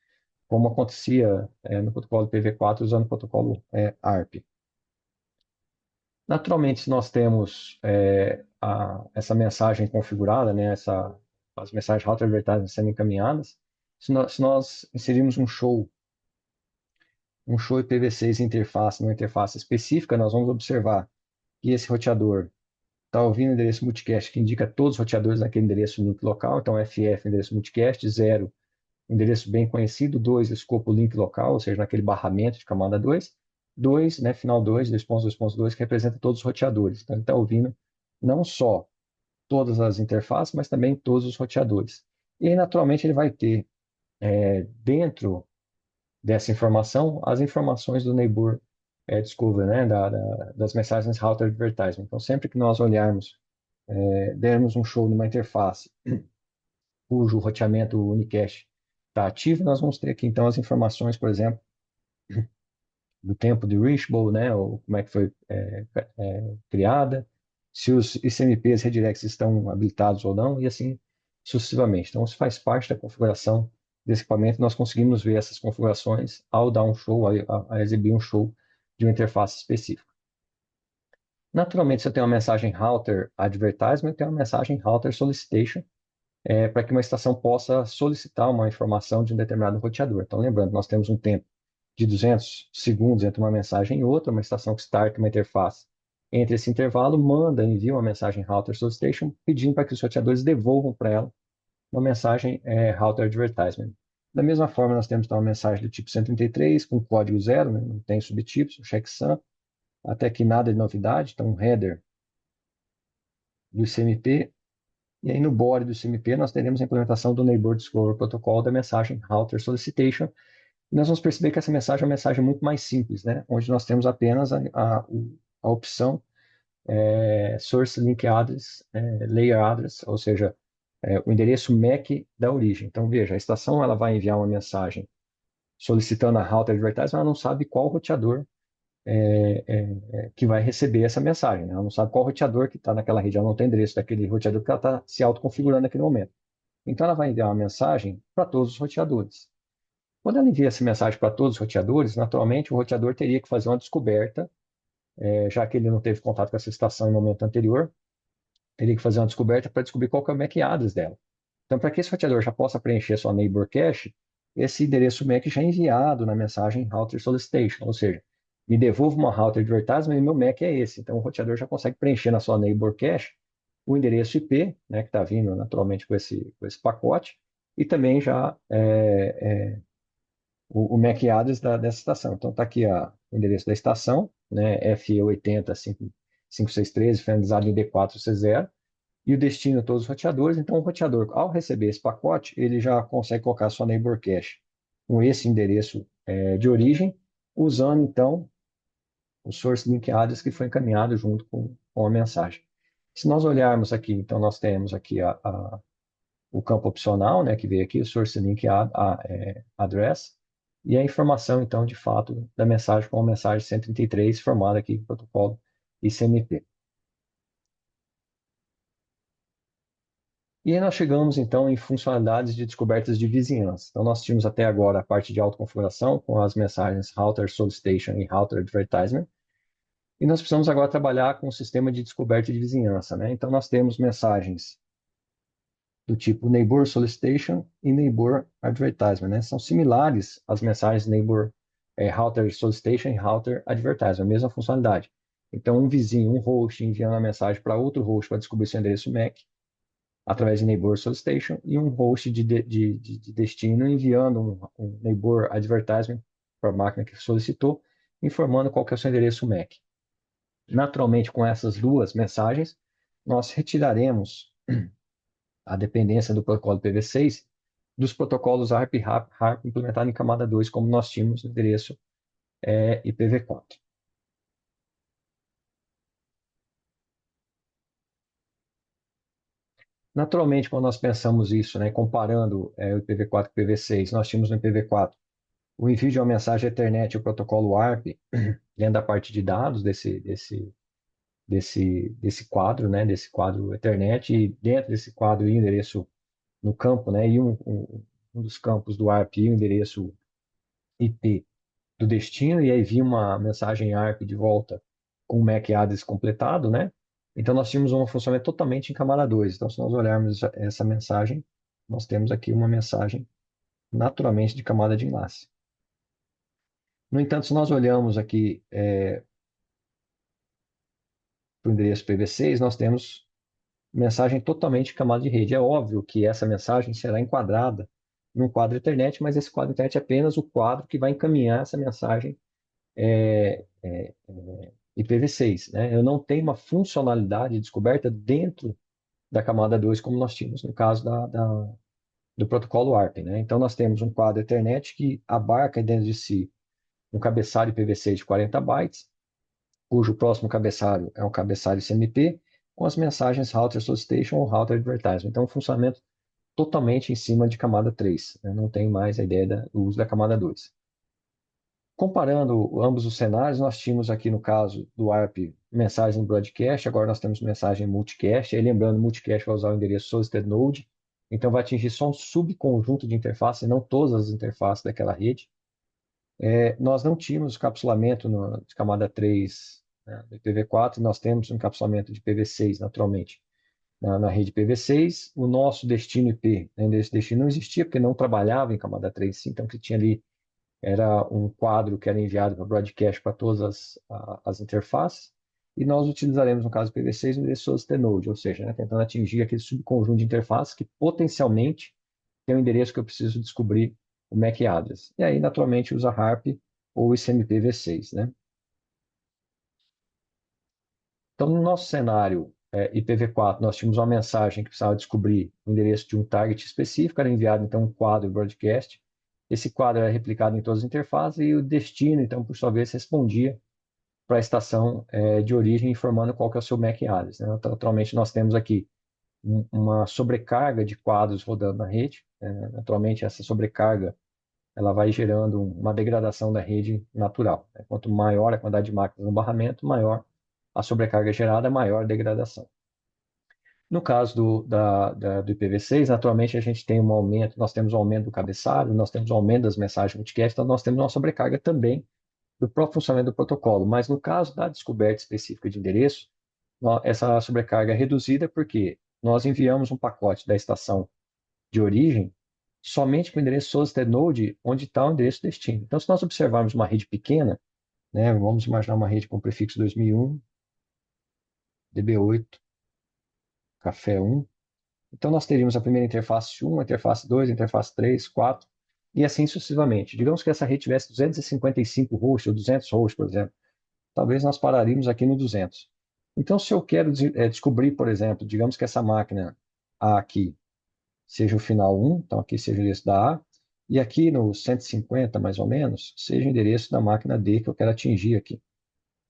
como acontecia no protocolo IPv4 usando o protocolo ARP. Naturalmente, se nós temos essa mensagem configurada, né, as mensagens router advertising sendo encaminhadas, se nós inserirmos um show IPv6 interface, numa interface específica, nós vamos observar que esse roteador está ouvindo o endereço multicast que indica todos os roteadores naquele endereço link local, então FF, endereço multicast, 0, endereço bem conhecido, 2, escopo link local, ou seja, naquele barramento de camada 2, 2, né, final 2, 2.2.2, que representa todos os roteadores. Então, ele está ouvindo não só todas as interfaces, mas também todos os roteadores. E aí, naturalmente, ele vai ter, dentro dessa informação, as informações do neighbor discover, né, das mensagens router advertisement. Então, sempre que nós olharmos, dermos um show numa interface cujo roteamento unicast está ativo, nós vamos ter aqui, então, as informações, por exemplo, do tempo de reachable, né, ou como é que foi criada, se os ICMPs redirects estão habilitados ou não, e assim sucessivamente. Então, isso faz parte da configuração desse equipamento, nós conseguimos ver essas configurações ao dar um show, a exibir um show de uma interface específica. Naturalmente, se eu tenho uma mensagem router advertisement, eu tenho uma mensagem router solicitation, para que uma estação possa solicitar uma informação de um determinado roteador. Então, lembrando, nós temos um tempo de 200 segundos entre uma mensagem e outra, uma estação que starta uma interface. Entre esse intervalo, envia uma mensagem router solicitation pedindo para que os roteadores devolvam para ela uma mensagem router advertisement. Da mesma forma, nós temos então, uma mensagem do tipo 133 com código 0, né? Não tem subtipos, checksum, até que nada de novidade, então um header do ICMP, e aí no body do ICMP nós teremos a implementação do Neighbor Discover Protocol da mensagem router solicitation. E nós vamos perceber que essa mensagem é uma mensagem muito mais simples, né? Onde nós temos apenas a opção Source Link Address, Layer Address, ou seja, o endereço MAC da origem. Então, veja, a estação ela vai enviar uma mensagem solicitando a router advertisement, mas ela não sabe qual roteador que vai receber essa mensagem, né? Ela não sabe qual roteador que está naquela rede, ela não tem endereço daquele roteador que ela está se autoconfigurando naquele momento. Então, ela vai enviar uma mensagem para todos os roteadores. Quando ela envia essa mensagem para todos os roteadores, naturalmente o roteador teria que fazer uma descoberta, já que ele não teve contato com essa estação no momento anterior, teria que fazer uma descoberta para descobrir qual que é o MAC address dela. Então, para que esse roteador já possa preencher sua neighbor cache, esse endereço MAC já é enviado na mensagem router solicitation, ou seja, me devolva uma router advertisement e meu MAC é esse. Então, o roteador já consegue preencher na sua neighbor cache o endereço IP, né, que está vindo naturalmente com esse pacote, e também já o MAC address dessa estação. Então, está aqui o endereço da estação, né, FE805613, finalizado em D4C0, e o destino a todos os roteadores. Então, o roteador, ao receber esse pacote, ele já consegue colocar sua neighbor cache com esse endereço de origem, usando, então, o source link address que foi encaminhado junto com a mensagem. Se nós olharmos aqui, então, nós temos aqui o campo opcional, né, que veio aqui, o source link address, e a informação, então, de fato, da mensagem com a mensagem 133 formada aqui no protocolo ICMP. E aí nós chegamos, então, em funcionalidades de descobertas de vizinhança. Então, nós tínhamos até agora a parte de autoconfiguração com as mensagens Router Solicitation e Router Advertisement. E nós precisamos agora trabalhar com o sistema de descoberta de vizinhança, né? Então, nós temos mensagens do tipo Neighbor Solicitation e Neighbor Advertisement, né? São similares às mensagens Neighbor Router Solicitation e Router Advertisement, a mesma funcionalidade. Então, um vizinho, um host, enviando a mensagem para outro host para descobrir seu endereço MAC, através de Neighbor Solicitation, e um host de destino enviando um Neighbor Advertisement para a máquina que solicitou, informando qual que é o seu endereço MAC. Naturalmente, com essas duas mensagens, nós retiraremos a dependência do protocolo IPv6 dos protocolos ARP e HARP implementados em camada 2, como nós tínhamos no endereço IPv4. Naturalmente, quando nós pensamos isso, né, comparando o IPv4 com o IPv6, nós tínhamos no IPv4 o envio de uma mensagem Ethernet, o protocolo ARP, dentro da parte de dados desse quadro, né, desse quadro Ethernet, e dentro desse quadro o endereço no campo, né, e um dos campos do ARP e o endereço IP do destino, e aí vinha uma mensagem ARP de volta com o MAC address completado, né? Então nós tínhamos um funcionamento totalmente em camada 2. Então, se nós olharmos essa mensagem, nós temos aqui uma mensagem naturalmente de camada de enlace. No entanto, se nós olhamos aqui para o endereço IPv6, nós temos mensagem totalmente de camada de rede. É óbvio que essa mensagem será enquadrada num quadro Ethernet, mas esse quadro Ethernet é apenas o quadro que vai encaminhar essa mensagem IPv6. Né? Eu não tenho uma funcionalidade descoberta dentro da camada 2, como nós tínhamos no caso do protocolo ARP. Né? Então, nós temos um quadro Ethernet que abarca dentro de si um cabeçalho IPv6 de 40 bytes, cujo próximo cabeçalho é um cabeçalho CMP, com as mensagens Router Solicitation ou Router Advertisement. Então, um funcionamento totalmente em cima de camada 3. Né? Não tem mais a ideia do uso da camada 2. Comparando ambos os cenários, nós tínhamos aqui no caso do ARP mensagem broadcast, agora nós temos mensagem multicast. Aí, lembrando, multicast vai usar o endereço solicited node, então vai atingir só um subconjunto de interfaces, e não todas as interfaces daquela rede. Nós não tínhamos capsulamento de camada 3, né, do IPv4, nós temos um encapsulamento de IPv6, naturalmente, na rede IPv6. O nosso destino IP, né, esse destino não existia, porque não trabalhava em camada 3, então o que tinha ali era um quadro que era enviado para broadcast para todas as interfaces, e nós utilizaremos, no caso do IPv6, o endereço solicited node, ou seja, né, tentando atingir aquele subconjunto de interfaces que potencialmente tem o endereço que eu preciso descobrir o MAC address. E aí, naturalmente, usa HARP ou ICMPv6, né? Então, no nosso cenário IPv4, nós tínhamos uma mensagem que precisava descobrir o endereço de um target específico, era enviado, então, um quadro broadcast. Esse quadro era replicado em todas as interfaces e o destino, então, por sua vez, respondia para a estação de origem, informando qual que é o seu MAC address. Né? Então, atualmente, nós temos aqui uma sobrecarga de quadros rodando na rede. Naturalmente, essa sobrecarga ela vai gerando uma degradação da rede natural. Né? Quanto maior a quantidade de máquinas no barramento, maior a sobrecarga gerada, maior a degradação. No caso do IPv6, naturalmente a gente tem um aumento, nós temos um aumento do cabeçalho, nós temos um aumento das mensagens multicast, então nós temos uma sobrecarga também do próprio funcionamento do protocolo. Mas no caso da descoberta específica de endereço, essa sobrecarga é reduzida porque nós enviamos um pacote da estação de origem somente com o endereço solicited node, onde está o endereço destino. Então, se nós observarmos uma rede pequena, né, vamos imaginar uma rede com prefixo 2001, DB8, café 1. Então, nós teríamos a primeira interface 1, a interface 2, a interface 3, 4, e assim sucessivamente. Digamos que essa rede tivesse 255 hosts, ou 200 hosts, por exemplo. Talvez nós pararíamos aqui no 200. Então, se eu quero descobrir, por exemplo, digamos que essa máquina A aqui seja o final 1, então aqui seja o endereço da A, e aqui no 150, mais ou menos, seja o endereço da máquina D que eu quero atingir aqui.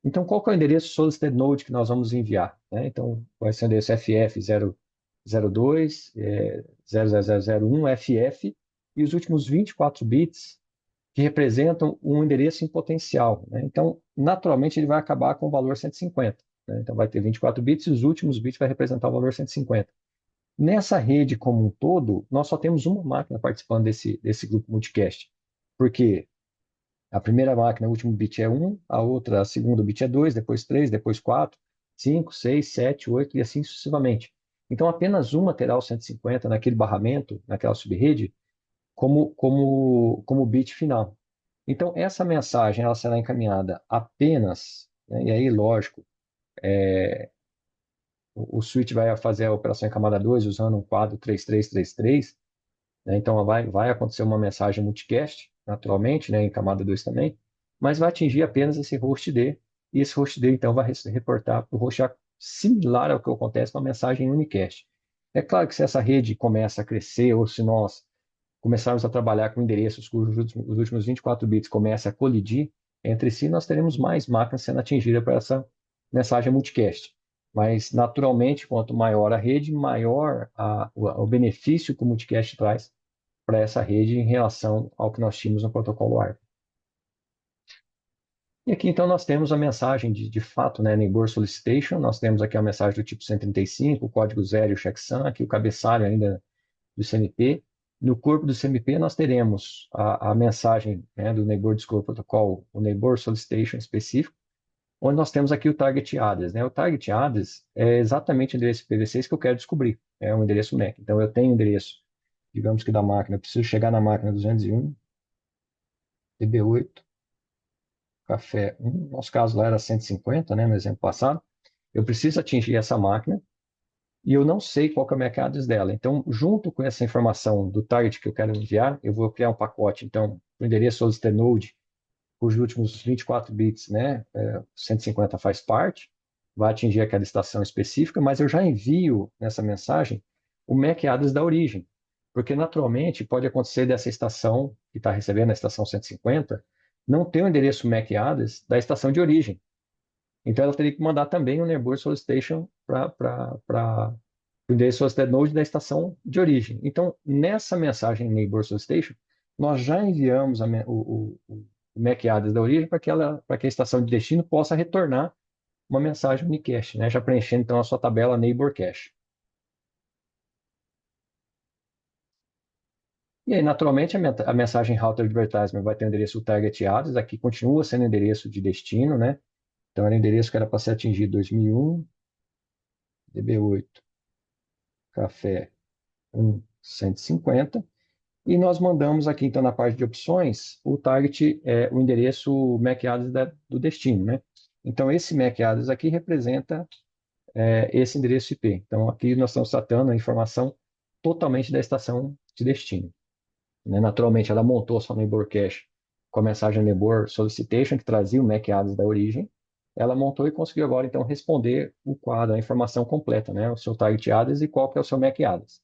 Então, qual que é o endereço solicited node que nós vamos enviar? Né? Então, vai ser o endereço FF0 02, 00001, FF, e os últimos 24 bits que representam um endereço em potencial, né? Então, naturalmente, ele vai acabar com o valor 150, né? Então, vai ter 24 bits e os últimos bits vai representar o valor 150. Nessa rede como um todo, nós só temos uma máquina participando desse grupo multicast, porque a primeira máquina, o último bit é 1, a outra, a segunda bit é 2, depois 3, depois 4, 5, 6, 7, 8 e assim sucessivamente. Então, apenas uma terá o 150 naquele barramento, naquela subrede, como bit final. Então, essa mensagem ela será encaminhada apenas, né, e aí, lógico, o switch vai fazer a operação em camada 2 usando um quadro 3333, né, então vai acontecer uma mensagem multicast, naturalmente, né, em camada 2 também, mas vai atingir apenas esse host D, e esse host D, então, vai reportar para o host A similar ao que acontece com a mensagem unicast. É claro que se essa rede começa a crescer, ou se nós começarmos a trabalhar com endereços cujos os últimos 24 bits começam a colidir entre si, nós teremos mais máquinas sendo atingidas por essa mensagem multicast. Mas, naturalmente, quanto maior a rede, maior o benefício que o multicast traz para essa rede em relação ao que nós tínhamos no protocolo ARP. E aqui, então, nós temos a mensagem de fato, né, Neighbor Solicitation. Nós temos aqui a mensagem do tipo 135, o código 0 e o checksum, aqui o cabeçalho ainda do CMP. No corpo do CMP, nós teremos a mensagem, né, do Neighbor Discovery Protocol, o Neighbor Solicitation específico, onde nós temos aqui o Target Address, né? O Target Address é exatamente o endereço IPv6 que eu quero descobrir, é um endereço MAC. Então, eu tenho o endereço, digamos que da máquina, eu preciso chegar na máquina 201, DB8, café 1, no nosso caso lá era 150, né, no exemplo passado. Eu preciso atingir essa máquina, e eu não sei qual que é o MAC address dela. Então, junto com essa informação do target que eu quero enviar, eu vou criar um pacote, então, o endereço solicitor node, cujos últimos 24 bits, né, 150 faz parte, vai atingir aquela estação específica, mas eu já envio nessa mensagem o MAC address da origem, porque naturalmente pode acontecer dessa estação que está recebendo a estação 150 não ter o endereço MAC address da estação de origem. Então, ela teria que mandar também o Neighbor Solicitation para o endereço Solicited Node da estação de origem. Então, nessa mensagem Neighbor Solicitation, nós já enviamos o MAC address da origem para que a estação de destino possa retornar uma mensagem unicast, né? Já preenchendo então a sua tabela Neighbor Cache. E aí, naturalmente, a mensagem Router Advertisement vai ter o endereço Target Address, aqui continua sendo endereço de destino, né? Então, era o endereço que era para ser atingido 2001, DB8, café 1, 150. E nós mandamos aqui, então, na parte de opções, o target, o endereço MAC address do destino, né? Então, esse MAC address aqui representa esse endereço IP. Então, aqui nós estamos tratando a informação totalmente da estação de destino, né? Naturalmente, ela montou a sua Neighbor Cache com a mensagem Neighbor Solicitation, que trazia o MAC address da origem. Ela montou e conseguiu agora, então, responder o quadro, a informação completa, né? O seu target address e qual que é o seu MAC address.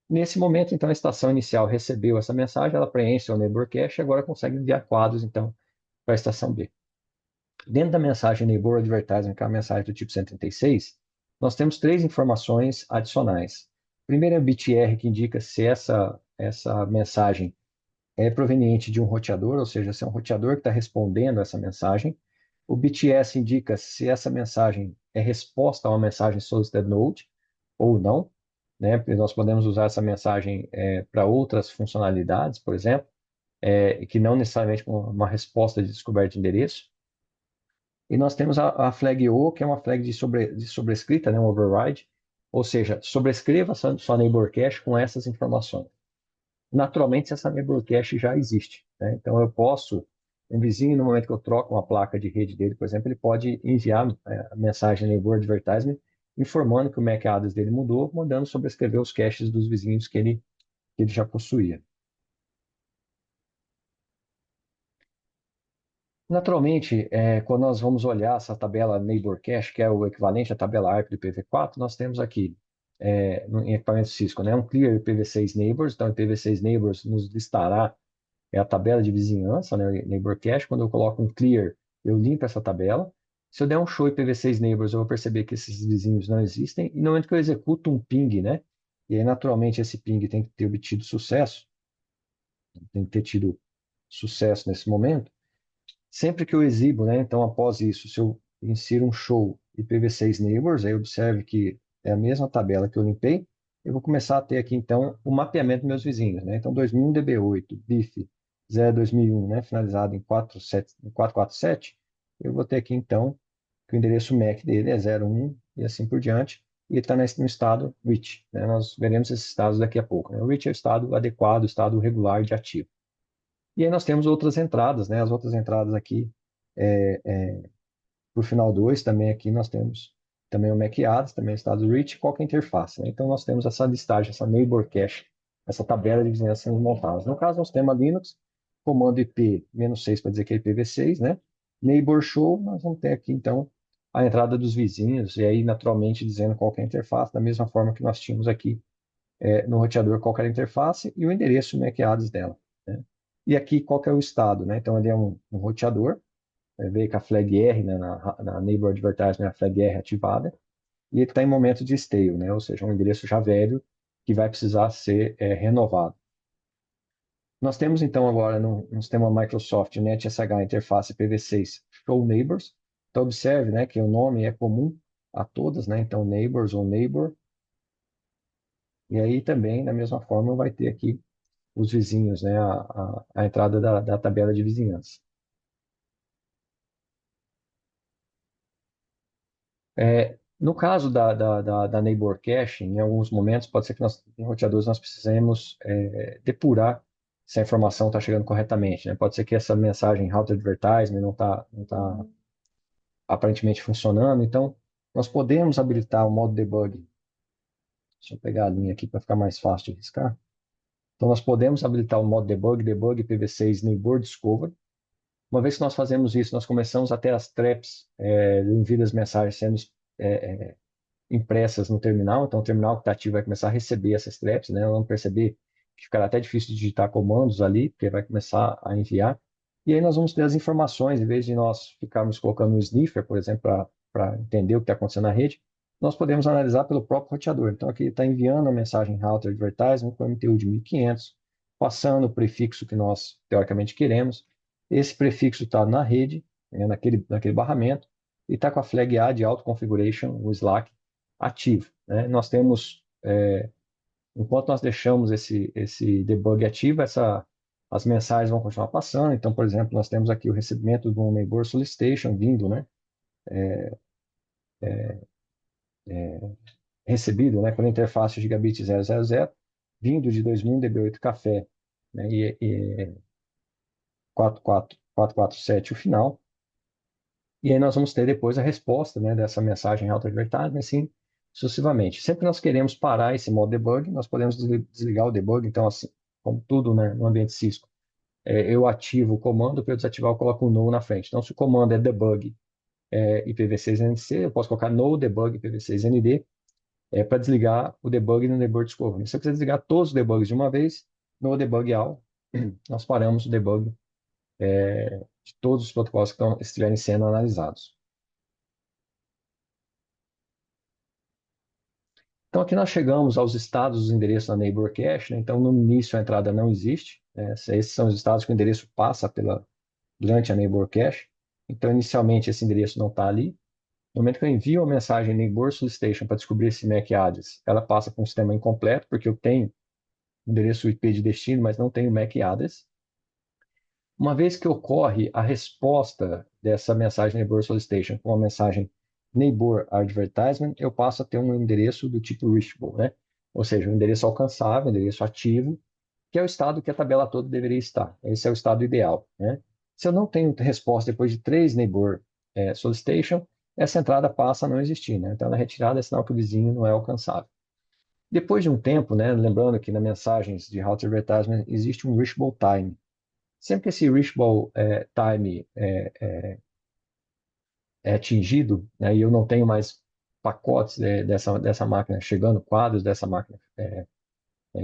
Nesse momento, então, a estação inicial recebeu essa mensagem, ela preenche o Neighbor Cache e agora consegue enviar quadros, então, para a estação B. Dentro da mensagem Neighbor Advertising, que é a mensagem do tipo 136, nós temos três informações adicionais. Primeiro é o bit R, que indica se essa mensagem é proveniente de um roteador, ou seja, se é um roteador que está respondendo essa mensagem. O bit S indica se essa mensagem é resposta a uma mensagem solicited node ou não, né? Porque nós podemos usar essa mensagem para outras funcionalidades, por exemplo, que não necessariamente uma resposta de descoberta de endereço. E nós temos a flag O, que é uma flag de sobrescrita, né? Um override, ou seja, sobrescreva sua neighbor cache com essas informações. Naturalmente, essa neighbor cache já existe, né? Então, eu posso, um vizinho, no momento que eu troco uma placa de rede dele, por exemplo, ele pode enviar a mensagem Neighbor Advertisement informando que o MAC address dele mudou, mandando sobrescrever os caches dos vizinhos que ele já possuía. Naturalmente, quando nós vamos olhar essa tabela Neighbor Cache, que é o equivalente à tabela ARP do IPv4, nós temos aqui, em equipamento Cisco, né, um Clear IPv6 Neighbors. Então, IPv6 Neighbors nos listará a tabela de vizinhança, né, Neighbor Cache. Quando eu coloco um Clear, eu limpo essa tabela. Se eu der um show IPv6 Neighbors, eu vou perceber que esses vizinhos não existem. E no momento que eu executo um ping, né, E aí, naturalmente, esse ping tem que ter obtido sucesso, tem que ter tido sucesso nesse momento. Sempre que eu exibo, né? Então, após isso, se eu insiro um show IPv6 neighbors, aí observe que é a mesma tabela que eu limpei, eu vou começar a ter aqui, então, o mapeamento dos meus vizinhos, né? Então, 2001 DB8, BIF 02001, né? Finalizado em 447, eu vou ter aqui, então, que o endereço MAC dele é 01 e assim por diante, e ele está no estado rich, né? Nós veremos esses estados daqui a pouco, né? O rich é o estado adequado, o estado regular de ativo. E aí nós temos outras entradas, né? As outras entradas aqui, é, é, por final 2, também aqui nós temos também o MAC address, também o estado rich, qual que é a interface, né? Então nós temos essa listagem, essa neighbor cache, essa tabela de vizinhança sendo montada. No caso, nós temos a Linux, comando IP -6 para dizer que é IPv6, né? Neighbor show, nós vamos ter aqui então a entrada dos vizinhos, e aí naturalmente dizendo qual que é a interface, da mesma forma que nós tínhamos aqui no roteador qual que era a interface e o endereço MAC address dela, né? E aqui qual que é o estado, né? Então ele é um roteador, veio com a flag R, né, na Neighbor Advertisement, a flag R ativada, e ele está em momento de stale, né? Ou seja, um endereço já velho que vai precisar ser renovado. Nós temos então agora no sistema Microsoft NetSH interface IPv6 Show Neighbors. Então observe, né, que o nome é comum a todas, né? Então Neighbors ou Neighbor. E aí também, da mesma forma, vai ter aqui os vizinhos, né, a entrada da tabela de vizinhança. No caso da Neighbor Cache, em alguns momentos, pode ser que nós, em roteadores, nós precisemos depurar se a informação está chegando corretamente, né? Pode ser que essa mensagem Route Advertisement não tá aparentemente funcionando, então nós podemos habilitar o modo debug. Deixa eu pegar a linha aqui para ficar mais fácil de riscar. Então nós podemos habilitar o modo debug IPv6 Neighbor Discover. Uma vez que nós fazemos isso, nós começamos a ter as traps do envio das mensagens sendo é, impressas no terminal. Então, o terminal que está ativo vai começar a receber essas traps, né? Vamos perceber que ficará até difícil de digitar comandos ali, porque vai começar a enviar. E aí nós vamos ter as informações, em vez de nós ficarmos colocando um sniffer, por exemplo, para entender o que está acontecendo na rede, nós podemos analisar pelo próprio roteador. Então, aqui ele está enviando a mensagem router advertisement com MTU de 1500, passando o prefixo que nós, teoricamente, queremos. Esse prefixo está na rede, né, naquele barramento, e está com a flag A de Auto Configuration, o Slack, ativo, né? Nós temos, enquanto nós deixamos esse debug ativo, as mensagens vão continuar passando. Então, por exemplo, nós temos aqui o recebimento de um neighbor solicitation vindo, né? Recebido, né? Pela interface Gigabit 000, vindo de 2001 DB8 Café, né? E 447 o final. E aí nós vamos ter depois a resposta, né, dessa mensagem auto-advertisement, assim sucessivamente. Sempre que nós queremos parar esse modo debug, nós podemos desligar o debug. Então, assim, como tudo, né, no ambiente Cisco, eu ativo o comando, para eu desativar eu coloco um no na frente. Então, se o comando é debug IPv6NC, eu posso colocar no debug IPv6ND para desligar o debug no debug discovery. Se eu quiser desligar todos os debugs de uma vez, no debug all, nós paramos o debug de todos os protocolos que estiverem sendo analisados. Então, aqui nós chegamos aos estados dos endereços da Neighbor Cache, né? Então, no início, a entrada não existe, né? Esses são os estados que o endereço passa durante a Neighbor Cache. Então, inicialmente, esse endereço não está ali. No momento que eu envio a mensagem Neighbor Solicitation para descobrir esse MAC address, ela passa para um sistema incompleto, porque eu tenho endereço IP de destino, mas não tenho MAC address. Uma vez que ocorre a resposta dessa mensagem Neighbor Solicitation com uma mensagem Neighbor Advertisement, eu passo a ter um endereço do tipo reachable, né? Ou seja, um endereço alcançável, um endereço ativo, que é o estado que a tabela toda deveria estar. Esse é o estado ideal, né? Se eu não tenho resposta depois de 3 Neighbor Solicitation, essa entrada passa a não existir, né? Então, na retirada é sinal que o vizinho não é alcançável. Depois de um tempo, né, lembrando que nas mensagens de Route Advertisement existe um reachable time. Sempre que esse reachable time é atingido, né, e eu não tenho mais pacotes dessa máquina chegando, quadros dessa máquina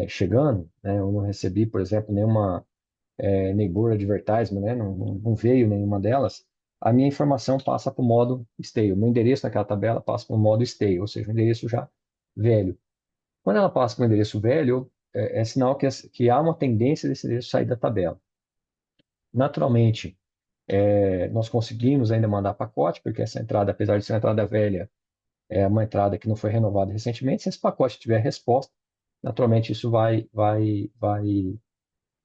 chegando, né, eu não recebi, por exemplo, nenhuma neighbor advertisement, né, não veio nenhuma delas, a minha informação passa para o modo stale. O meu endereço naquela tabela passa para o modo stale, ou seja, um endereço já velho. Quando ela passa para o endereço velho, é sinal que há uma tendência desse endereço sair da tabela. Naturalmente, nós conseguimos ainda mandar pacote, porque essa entrada, apesar de ser uma entrada velha, é uma entrada que não foi renovada recentemente. Se esse pacote tiver resposta, naturalmente isso vai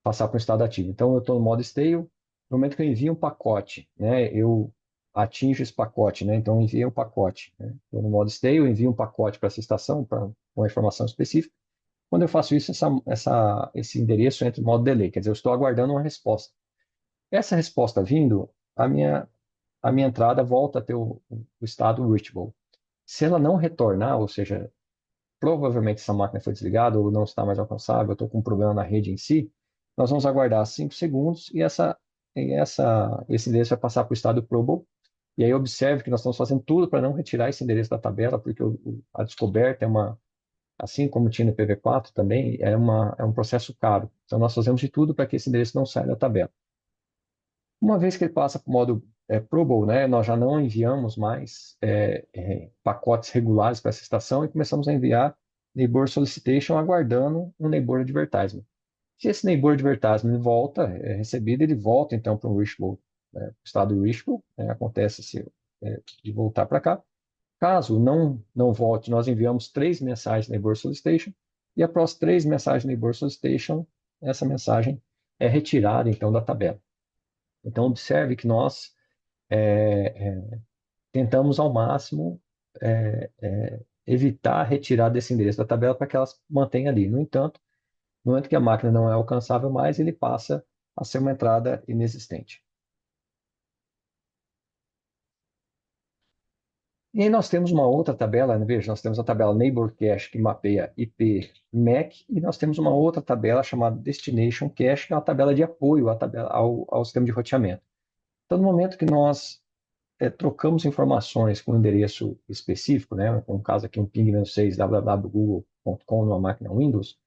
passar para o estado ativo. Então, eu estou no modo stale. No momento que eu envio um pacote, né, eu atinjo esse pacote, né, então eu enviei um pacote. Né, estou no modo stale, eu envio um pacote para essa estação, para uma informação específica. Quando eu faço isso, esse endereço entra em modo delay, quer dizer, eu estou aguardando uma resposta. Essa resposta vindo, a minha entrada volta a ter o estado reachable. Se ela não retornar, ou seja, provavelmente essa máquina foi desligada ou não está mais alcançável, eu estou com um problema na rede em si, nós vamos aguardar 5 segundos esse endereço vai passar para o estado probable. E aí observe que nós estamos fazendo tudo para não retirar esse endereço da tabela, porque a descoberta assim como tinha no IPv4 também, é um processo caro. Então nós fazemos de tudo para que esse endereço não saia da tabela. Uma vez que ele passa para o modo probable, né, nós já não enviamos mais pacotes regulares para essa estação e começamos a enviar neighbor solicitation aguardando um neighbor advertisement. Se esse neighbor advertisement volta, é recebido, ele volta então para o reachable, estado reachable, acontece de voltar para cá. Caso não volte, nós enviamos 3 mensagens neighbor solicitation e após 3 mensagens neighbor solicitation, essa mensagem é retirada então da tabela. Então, observe que nós tentamos ao máximo evitar retirar desse endereço da tabela para que elas mantenha ali. No entanto, no momento que a máquina não é alcançável mais, ele passa a ser uma entrada inexistente. E aí nós temos uma outra tabela, né? Veja, nós temos a tabela Neighbor Cache, que mapeia IP MAC, e nós temos uma outra tabela chamada Destination Cache, que é uma tabela de apoio ao sistema de roteamento. Então, no momento que nós trocamos informações com um endereço específico, né? No caso aqui um ping-6 www.google.com numa máquina Windows,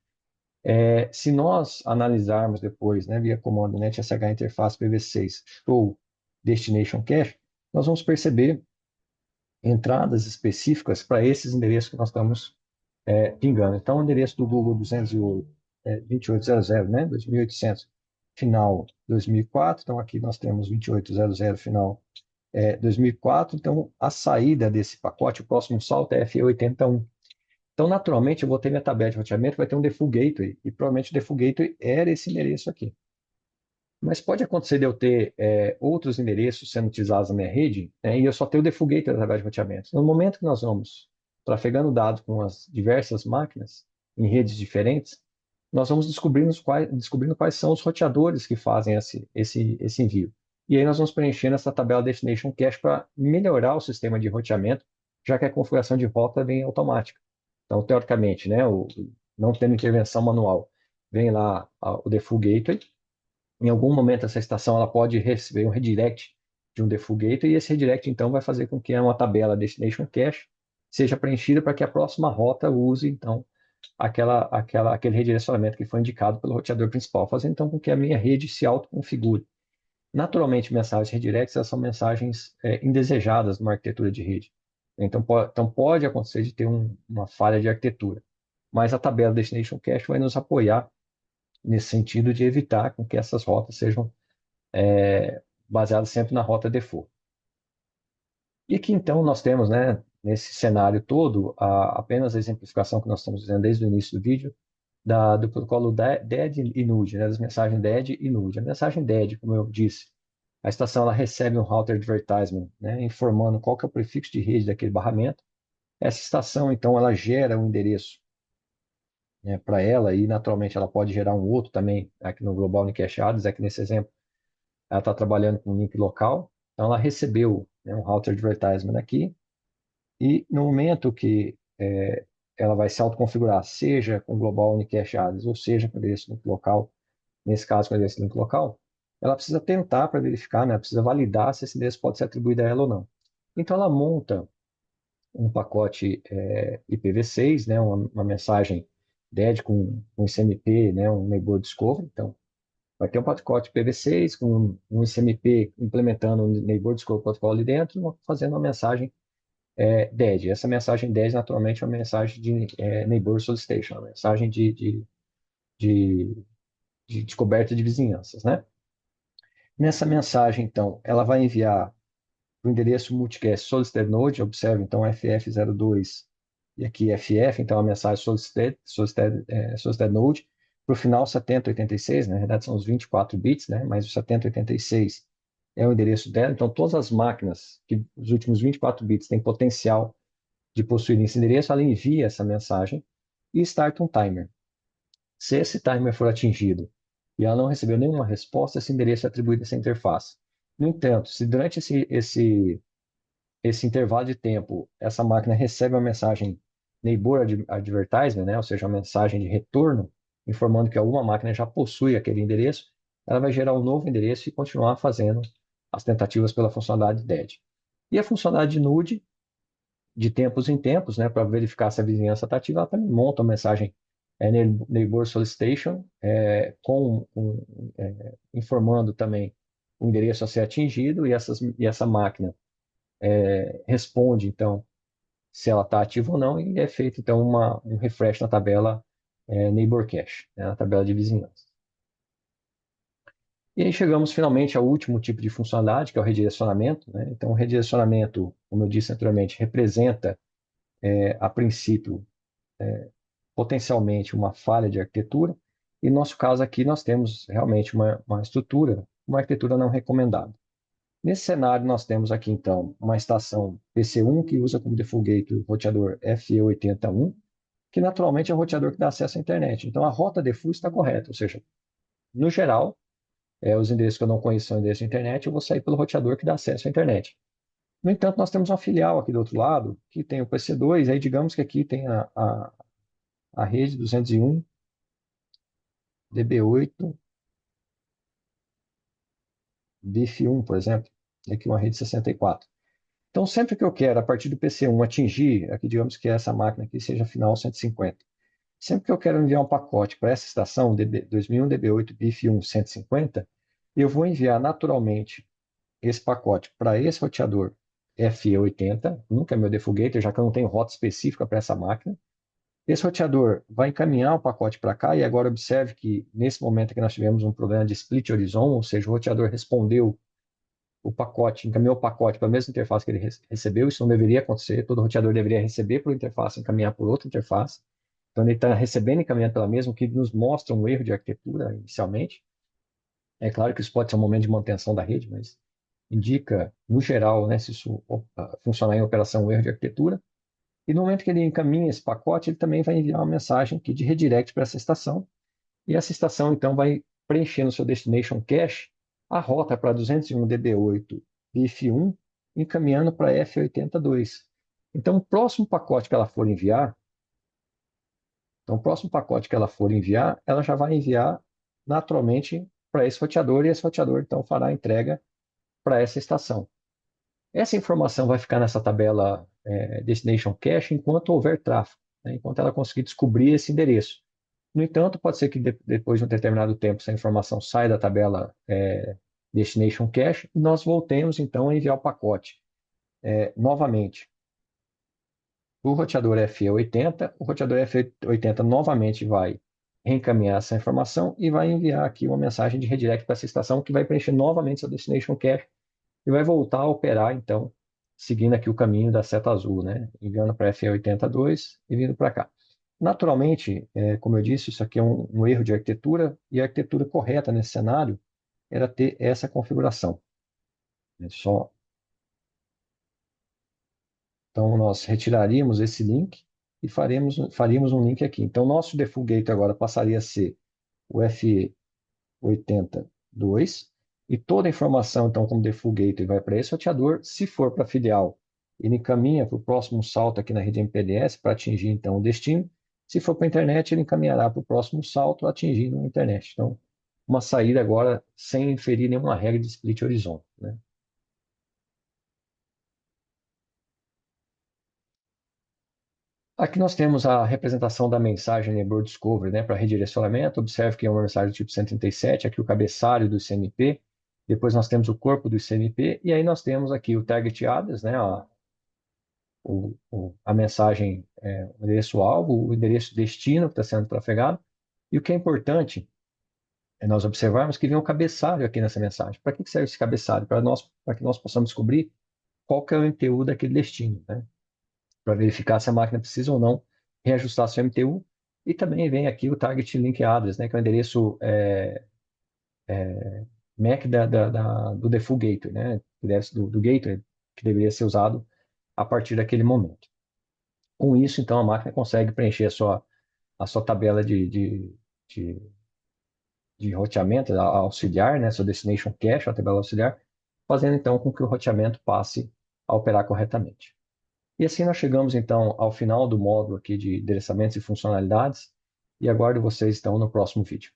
se nós analisarmos depois, né, via comando netsh interface pv6 show destination cache, nós vamos perceber entradas específicas para esses endereços que nós estamos pingando. Então, o endereço do Google 208, 2800, né, 2800, final 2004. Então, aqui nós temos 2800, final 2004. Então, a saída desse pacote, o próximo salto é FE81. Então, naturalmente, eu vou ter minha tabela de roteamento, vai ter um default gateway, e provavelmente o default gateway era esse endereço aqui. Mas pode acontecer de eu ter outros endereços sendo utilizados na minha rede, né, e eu só ter o default gateway da tabela de roteamento. No momento que nós vamos trafegando dados com as diversas máquinas em redes diferentes, nós vamos descobrindo quais são os roteadores que fazem esse envio. E aí nós vamos preenchendo essa tabela Destination Cache para melhorar o sistema de roteamento, já que a configuração de rota vem automática. Então, teoricamente, né, não tendo intervenção manual, vem lá o default gateway. Em algum momento, essa estação ela pode receber um redirect de um default gateway, e esse redirect, então, vai fazer com que uma tabela Destination Cache seja preenchida para que a próxima rota use, então, aquele redirecionamento que foi indicado pelo roteador principal, fazendo, então, com que a minha rede se autoconfigure. Naturalmente, mensagens redirects elas são mensagens indesejadas numa arquitetura de rede. Então pode acontecer de ter uma falha de arquitetura. Mas a tabela Destination Cache vai nos apoiar nesse sentido de evitar com que essas rotas sejam baseadas sempre na rota default. E aqui então nós temos, né, nesse cenário todo, apenas a exemplificação que nós estamos dizendo desde o início do vídeo, do protocolo DEAD e NUDE, né, das mensagens DEAD e NUDE. A mensagem DEAD, como eu disse, a estação ela recebe um router advertisement, né, informando qual que é o prefixo de rede daquele barramento. Essa estação, então, ela gera um endereço, né, para ela e, naturalmente, ela pode gerar um outro também aqui no Global Unicast Address. Aqui nesse exemplo, ela está trabalhando com um link local. Então, ela recebeu, né, um router advertisement aqui e no momento que ela vai se autoconfigurar, seja com Global Unicast Address ou seja com endereço link local, nesse caso com endereço link local, ela precisa tentar para verificar, né, precisa validar se esse endereço pode ser atribuído a ela ou não. Então, ela monta um pacote IPv6, né, uma mensagem DED com um ICMP, né, um Neighbor Discovery. Então, vai ter um pacote IPv6 com um ICMP implementando um Neighbor Discovery Protocol ali dentro, fazendo uma mensagem DED. Essa mensagem DED, naturalmente, é uma mensagem de Neighbor Solicitation, uma mensagem de, de descoberta de vizinhanças, né? Nessa mensagem, então, ela vai enviar o endereço multicast solicited node, observe, então, FF02 e aqui FF, então, a mensagem solicited node, para o final 7086, na verdade são os 24 bits, né? Mas o 7086 é o endereço dela, então todas as máquinas que os últimos 24 bits têm potencial de possuir esse endereço, ela envia essa mensagem e starta um timer. Se esse timer for atingido e ela não recebeu nenhuma resposta, esse endereço é atribuído a essa interface. No entanto, se durante esse intervalo de tempo essa máquina recebe uma mensagem neighbor advertisement, né, ou seja, uma mensagem de retorno, informando que alguma máquina já possui aquele endereço, ela vai gerar um novo endereço e continuar fazendo as tentativas pela funcionalidade DED. E a funcionalidade de NUDE, de tempos em tempos, né, para verificar se a vizinhança está ativa, ela também monta uma mensagem Neighbor Solicitation, informando também o endereço a ser atingido, e essa máquina responde, então, se ela está ativa ou não, e é feito, então, um refresh na tabela Neighbor Cache, né, na tabela de vizinhança. E aí chegamos finalmente ao último tipo de funcionalidade, que é o redirecionamento, né? Então, o redirecionamento, como eu disse anteriormente, representa, a princípio, potencialmente uma falha de arquitetura, e no nosso caso aqui nós temos realmente uma arquitetura não recomendada. Nesse cenário, nós temos aqui, então, uma estação PC1 que usa como default gateway o roteador FE81, que naturalmente é o roteador que dá acesso à internet. Então, a rota default está correta, ou seja, no geral, os endereços que eu não conheço são endereços de internet, eu vou sair pelo roteador que dá acesso à internet. No entanto, nós temos uma filial aqui do outro lado, que tem o PC2, aí digamos que aqui tem a rede 201 DB8 BIF1, por exemplo, e aqui uma rede 64. Então, sempre que eu quero, a partir do PC1, atingir, aqui digamos que essa máquina aqui seja final 150, sempre que eu quero enviar um pacote para essa estação, 2001 DB8 BIF1 150, eu vou enviar naturalmente esse pacote para esse roteador FE80, nunca é meu default, já que eu não tenho rota específica para essa máquina. Esse roteador vai encaminhar o pacote para cá, e agora observe que nesse momento aqui nós tivemos um problema de split horizon, ou seja, o roteador respondeu o pacote, encaminhou o pacote para a mesma interface que ele recebeu. Isso não deveria acontecer, todo roteador deveria receber por interface e encaminhar por outra interface. Então ele está recebendo e encaminhando pela mesma, o que nos mostra um erro de arquitetura inicialmente. É claro que isso pode ser um momento de manutenção da rede, mas indica, no geral, né, se isso funcionar em operação, um erro de arquitetura. E no momento que ele encaminha esse pacote, ele também vai enviar uma mensagem aqui de redirect para essa estação. E essa estação, então, vai preencher no seu destination cache a rota para 201 DB8 BIF1, encaminhando para F82. Então, o próximo pacote que ela for enviar, ela já vai enviar naturalmente para esse roteador, e esse roteador, então, fará a entrega para essa estação. Essa informação vai ficar nessa tabela Destination Cache enquanto houver tráfego, né, enquanto ela conseguir descobrir esse endereço. No entanto, pode ser que depois de um determinado tempo essa informação saia da tabela Destination Cache e nós voltemos então a enviar o pacote novamente. O roteador FE80, o roteador FE80 novamente vai reencaminhar essa informação e vai enviar aqui uma mensagem de redirect para essa estação, que vai preencher novamente essa Destination Cache e vai voltar a operar, então, seguindo aqui o caminho da seta azul, né? Enviando para FE82 e vindo para cá. Naturalmente, como eu disse, isso aqui é um erro de arquitetura, e a arquitetura correta nesse cenário era ter essa configuração. Então, nós retiraríamos esse link e faríamos um link aqui. Então, nosso default gateway agora passaria a ser o FE82, e toda a informação, então, como default gateway vai para esse roteador. Se for para a filial, ele encaminha para o próximo salto aqui na rede MPLS para atingir, então, o destino. Se for para a internet, ele encaminhará para o próximo salto, atingindo a internet. Então, uma saída agora sem inferir nenhuma regra de split horizon, né? Aqui nós temos a representação da mensagem Neighbor Discovery, né, para redirecionamento. Observe que é uma mensagem do tipo 137, aqui o cabeçalho do ICMP. Depois nós temos o corpo do ICMP, e aí nós temos aqui o target address, né, a mensagem, o endereço-alvo, o endereço destino que está sendo trafegado. E o que é importante é nós observarmos que vem um cabeçalho aqui nessa mensagem. Para que serve esse cabeçalho? Para que nós possamos descobrir qual que é o MTU daquele destino, né? Para verificar se a máquina precisa ou não reajustar seu MTU. E também vem aqui o Target Link Address, né, que é o endereço MAC do Default Gateway, né, do gateway, que deveria ser usado a partir daquele momento. Com isso, então, a máquina consegue preencher a sua tabela de, de roteamento auxiliar, né, seu Destination Cache, a tabela auxiliar, fazendo então com que o roteamento passe a operar corretamente. E assim nós chegamos então ao final do módulo aqui de endereçamentos e funcionalidades e aguardo vocês então no próximo vídeo.